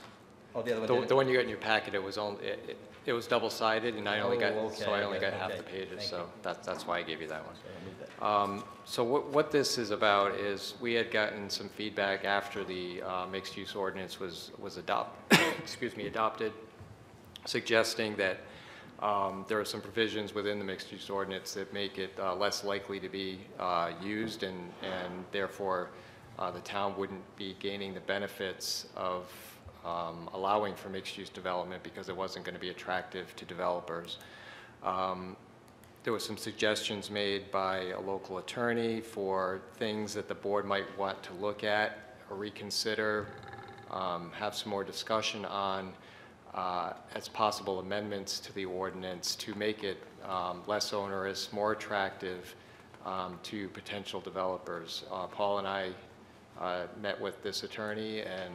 oh, the other one The didn't? one you got in your packet, it was double-sided, and I only got, Oh, okay, so I only okay, got half okay. the pages, Thank so you. that's why I gave you that one. So I'll move that. So what this is about is we had gotten some feedback after the mixed-use ordinance was adopted, suggesting that there are some provisions within the mixed-use ordinance that make it less likely to be used, and therefore the town wouldn't be gaining the benefits of allowing for mixed-use development because it wasn't going to be attractive to developers. There were some suggestions made by a local attorney for things that the board might want to look at or reconsider, have some more discussion on as possible amendments to the ordinance to make it less onerous, more attractive to potential developers. Paul and I met with this attorney and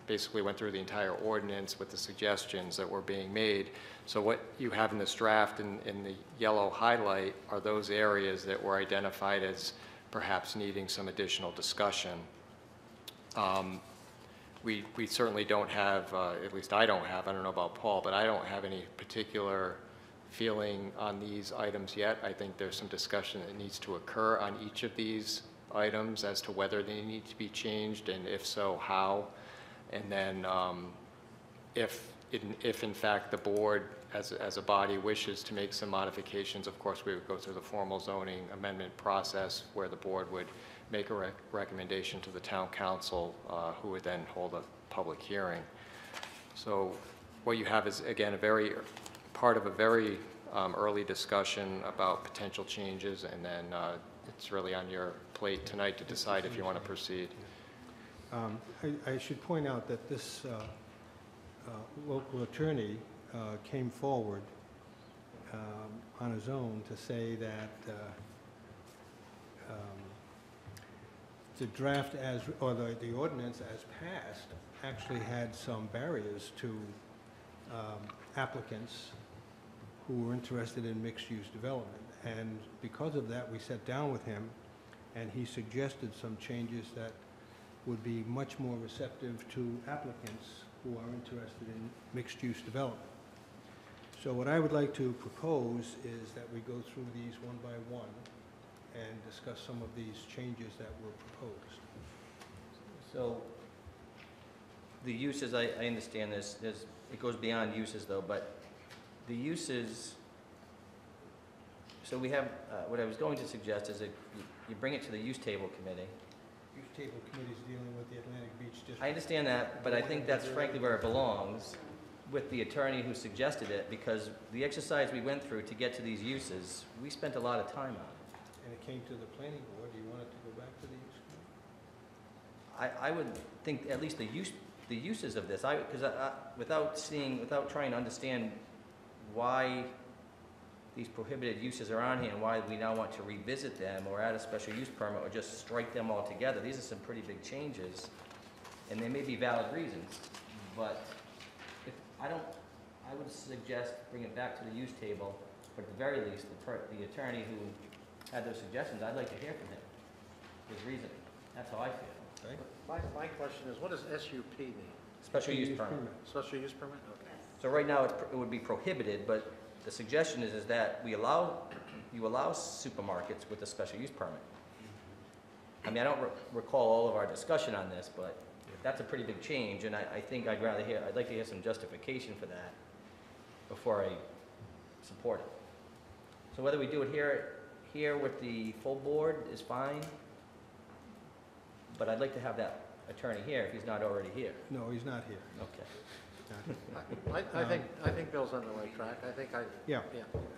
basically went through the entire ordinance with the suggestions that were being made. So what you have in this draft in the yellow highlight are those areas that were identified as perhaps needing some additional discussion. We certainly don't have, at least I don't have, I don't know about Paul, but I don't have any particular feeling on these items yet. I think there's some discussion that needs to occur on each of these items as to whether they need to be changed, and if so, how. And then if in fact the board as a body wishes to make some modifications, of course we would go through the formal zoning amendment process where the board would make a recommendation to the town council, who would then hold a public hearing. So what you have is, again, part of a very early discussion about potential changes, and then it's really on your plate tonight to decide if you want to proceed. I should point out that this local attorney came forward on his own to say that the draft or the ordinance as passed actually had some barriers to applicants who were interested in mixed-use development. And because of that, we sat down with him, and he suggested some changes that would be much more receptive to applicants who are interested in mixed-use development. So what I would like to propose is that we go through these one by one and discuss some of these changes that were proposed. So the uses, I understand this, it goes beyond uses though, but the uses, so we have, what I was going to suggest is that you bring it to the use table committee. Use table committee is dealing with the Atlantic Beach District. I understand that, but I think that's frankly where it belongs, with the attorney who suggested it, because the exercise we went through to get to these uses, we spent a lot of time on it. And it came to the planning board. Do you want it to go back to the use committee? I would think at least the uses of this, because without trying to understand why these prohibited uses are on here and why we now want to revisit them or add a special use permit or just strike them all together. These are some pretty big changes, and there may be valid reasons, but I would suggest bring it back to the use table, but at the very least, the attorney who had those suggestions, I'd like to hear from him, his reasoning. That's how I feel. Okay. My question is, what does SUP mean? Special use permit. Special use permit? Okay. So right now, it would be prohibited, but the suggestion is that you allow supermarkets with a special use permit. I mean, I don't recall all of our discussion on this, but that's a pretty big change, and I think I'd like to hear some justification for that before I support it. So whether we do it here with the full board is fine, but I'd like to have that attorney here if he's not already here. No, he's not here. Okay. I think Bill's on the right track. Yeah.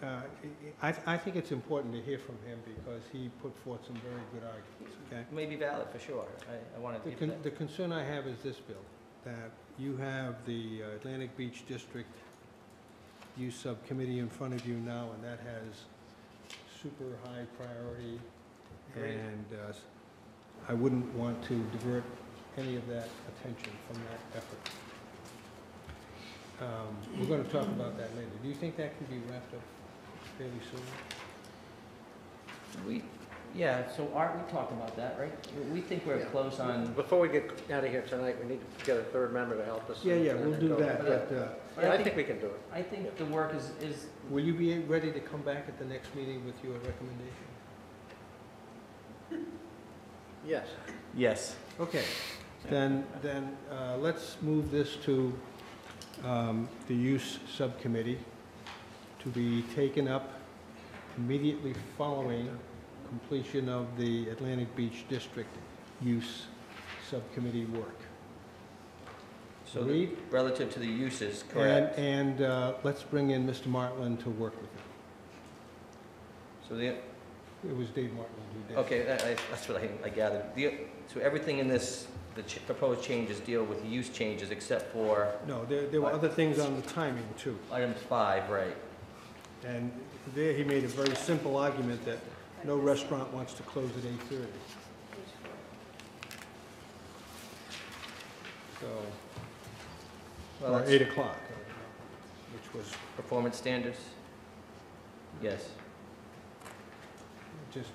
Yeah. I think it's important to hear from him because he put forth some very good arguments, okay? It may be valid for sure. I wanted to hear that. The concern I have is this, Bill, that you have the Atlantic Beach District Use Subcommittee in front of you now, and that has super high priority. Agreed. And I wouldn't want to divert any of that attention from that effort. We're going to talk about that later. Do you think that can be wrapped up fairly soon? Yeah, so Art, we talked about that, right? We think we're close on. Before we get out of here tonight, we need to get a third member to help us. Yeah, we'll do that, but I think we can do it. I think the work is. will you be ready to come back at the next meeting with your recommendation? Yes. Yes. Okay, then let's move this to the Use Subcommittee to be taken up immediately following completion of the Atlantic Beach District use subcommittee work. So Agreed? relative to the uses, correct? And let's bring in Mr. Martland to work with him. So the, It was Dave Martland who did it. okay, that's what I gathered. So everything in this, the proposed changes deal with use changes except for No, there were other things on the timing, too. item 5, right? And there he made a very simple argument that no restaurant wants to close at 8:30. So, Well, or that's 8 o'clock, which was performance standards? Yes. just,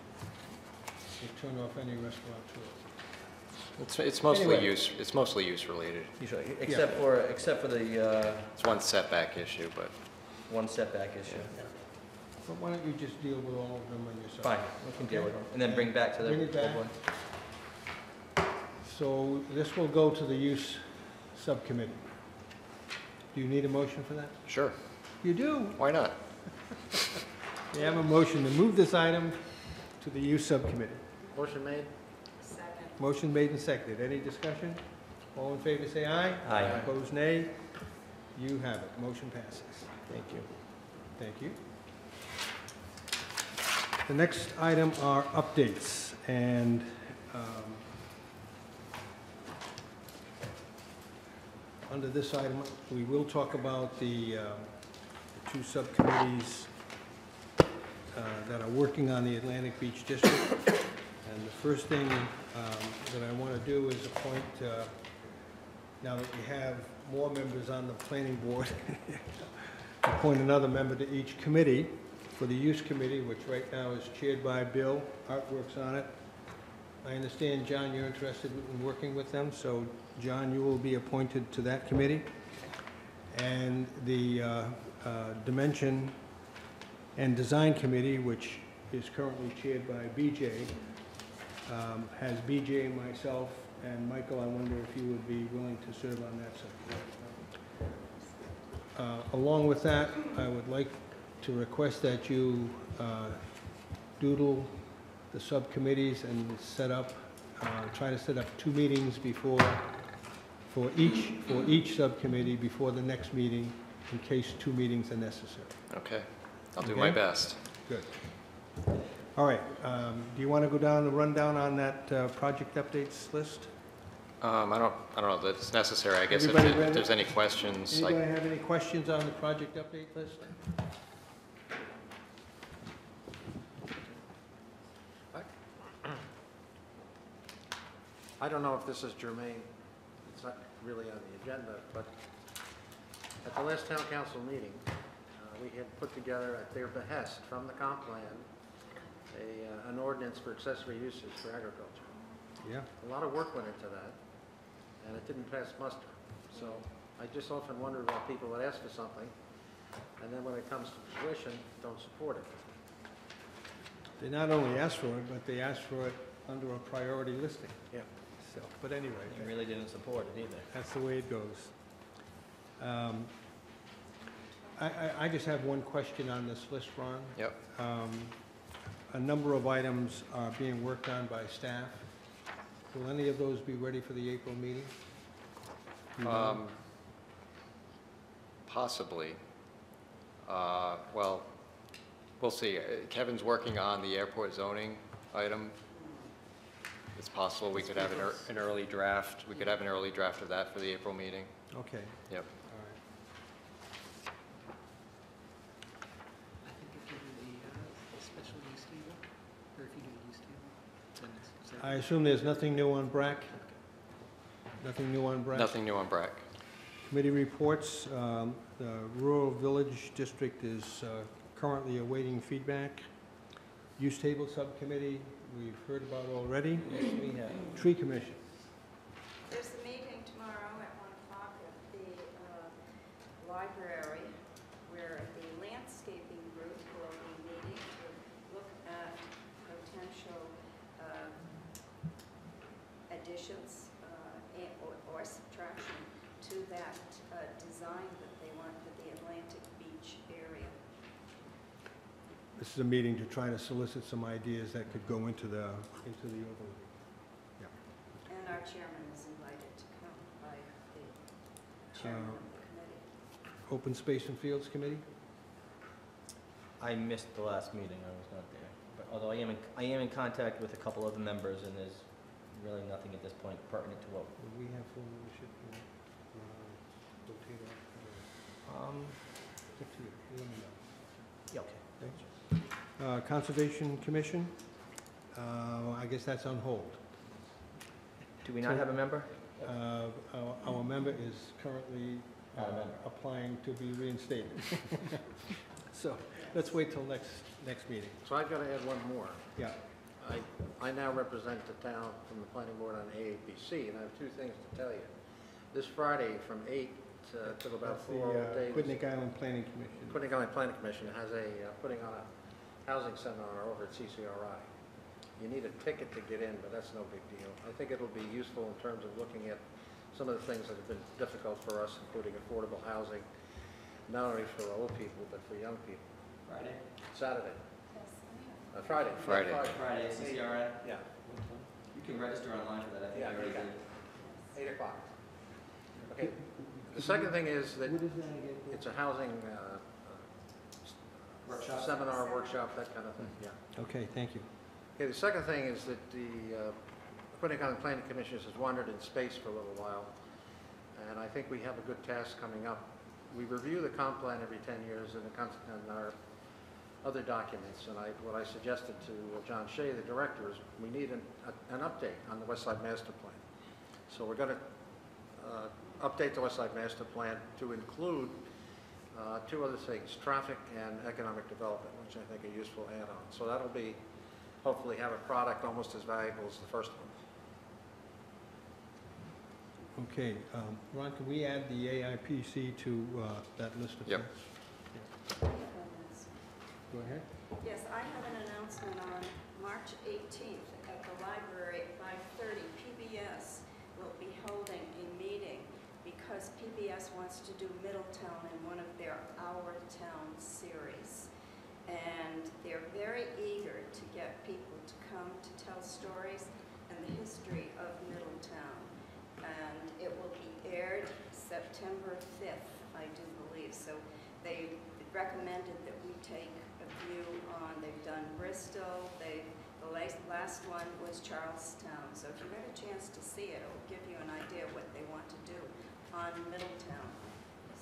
to turn off any restaurateur. It's mostly Anyway. it's mostly use related. Usually, except for the It's one setback issue, but one setback issue. But why don't you just deal with all of them on yourself? Fine, we can deal Okay. with them. And then bring back to the Bring it back. full board. So this will go to the use subcommittee. Do you need a motion for that? sure, You do. why not? We have a motion to move this item to the use subcommittee. Motion made? Second. Motion made and seconded. Any discussion? All in favor, say aye. Aye. Opposed, nay. You have it. Motion passes. Thank you. Thank you. The next item are updates, and under this item, we will talk about the two subcommittees that are working on the Atlantic Beach District. And the first thing that I want to do is appoint, now that we have more members on the planning board, appoint another member to each committee. For the use committee, which right now is chaired by Bill, Art works on it. I understand, John, you're interested in working with them, so John, you will be appointed to that committee. And the Dimension and Design Committee, which is currently chaired by BJ, has BJ, myself, and Michael. I wonder if you would be willing to serve on that subcommittee. Along with that, I would like to request that you doodle the subcommittees and set up, try to set up 2 meetings before, for each subcommittee before the next meeting, in case 2 meetings are necessary. Okay, I'll do my Okay. best. Good. All right, do you want to go down the rundown on that project updates list? I don't know that it's necessary. I guess if Everybody ready? if there's any questions, like, Anybody have any questions on the project update list? I don't know if this is germane, it's not really on the agenda, but at the last town council meeting, we had put together at their behest from the comp plan, an ordinance for accessory uses for agriculture. Yeah. A lot of work went into that, and it didn't pass muster. So I just often wonder why people would ask for something, and then when it comes to fruition, don't support it. They not only asked for it, but they asked for it under a priority listing. Yeah. So, but anyway, You really didn't support it either. that's the way it goes. I just have one question on this list, Ron. yep. A number of items are being worked on by staff. Will any of those be ready for the April meeting? You know? Possibly. Well, we'll see. Kevin's working on the airport zoning item. It's possible we could have an early draft. We could have an early draft of that for the April meeting. Okay, Yep. all right. I think if you do the special use table, or if you do the use table, then it's... I assume there's nothing new on BRAC? Nothing new on BRAC? Nothing new on BRAC. Committee reports, the Rural Village District is currently awaiting feedback. Use Table Subcommittee, we've heard about already. Tree Commission. There's a meeting tomorrow at 1 o'clock at the library where the landscaping group will be meeting to look at potential additions or subtraction to that design that they want for the Atlantic Beach area. This is a meeting to try to solicit some ideas that could go into the overlay. And our chairman is invited to come by the chairman of the committee. Open Space and Fields Committee? I missed the last meeting, I was not there. But although I am in contact with a couple of the members, and there's really nothing at this point pertinent to what. Would we have full membership? Rotate off? It's up to you. You let me know. Yeah, okay. Conservation Commission, I guess that's on hold. Do we not have a member? Our member is currently Not a member. applying to be reinstated. So let's wait till next meeting. So I've got to add one more. Yeah. I now represent the town from the planning board on AAPC, and I have two things to tell you. This Friday from 8 till about That's 4 the days. Quidnick Island Planning Commission. Quidnick Island Planning Commission has putting on a housing seminar over at CCRI. You need a ticket to get in, but that's no big deal. I think it'll be useful in terms of looking at some of the things that have been difficult for us, including affordable housing, not only for old people, but for young people. Friday? Saturday, Yes, I have. Friday. Friday. Friday, CCRI? Yeah, You can register online for that, I think Yeah, you already you can. did. 8 o'clock. Okay. The second thing is that What is that again? it's a housing Workshop? seminar, workshop, that kind of thing, yeah. Okay, thank you. Okay, the second thing is that the Quidnick Island Planning Commission has wandered in space for a little while, and I think we have a good task coming up. We review the comp plan every 10 years and our other documents, and what I suggested to John Shea, the director, is we need an update on the West Side Master Plan. So we're going to update the West Side Master Plan to include two other things, traffic and economic development, which I think are useful add-ons. So that'll be, hopefully have a product almost as valuable as the first one. Okay, Ron, can we add the AIPC to that list of Yep. things? Go ahead. Yes, I have an announcement on March 18th at the library at 5:30. PBS will be holding a meeting because PBS wants to do Middletown in one of their Our Town series. And they're very eager to get people to come to tell stories and the history of Middletown. And it will be aired September 5th, I do believe. So they recommended that we take a view on, they've done Bristol, the last one was Charlestown. So if you get a chance to see it, it'll give you an idea of what they want to do on Middletown.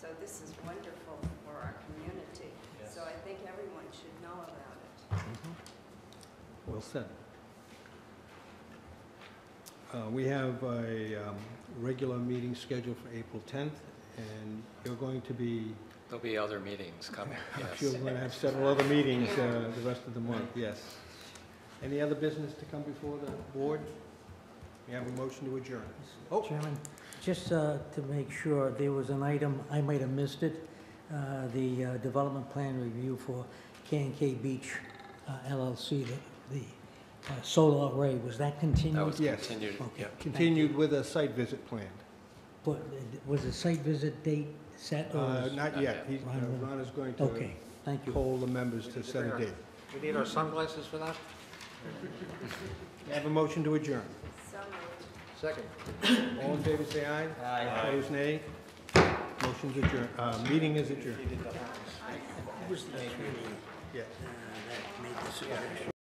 So this is wonderful for our community. Yes. So I think everyone should know about it. Well said. We have a regular meeting scheduled for April 10th, and you're going to be, There'll be other meetings coming, I'm yes. sure we're going to have several other meetings the rest of the month, yes. Any other business to come before the board? We have a motion to adjourn. Oh. Chairman, just to make sure, there was an item, I might have missed it, the development plan review for K&K Beach LLC, the solar array, was that continued? That was Yes. continued, Okay. yep. Continued with a site visit planned. But was the site visit date set? or is- Not yet. He's- Ron is going to Okay, thank you. poll the members to set a date. We need our sunglasses for that? We have a motion to adjourn. So moved. Second. All in favor, say aye. Aye. Opposed, nay. Motion's adjourned. Meeting is adjourned. Who was the attorney Yes. that made the suggestion?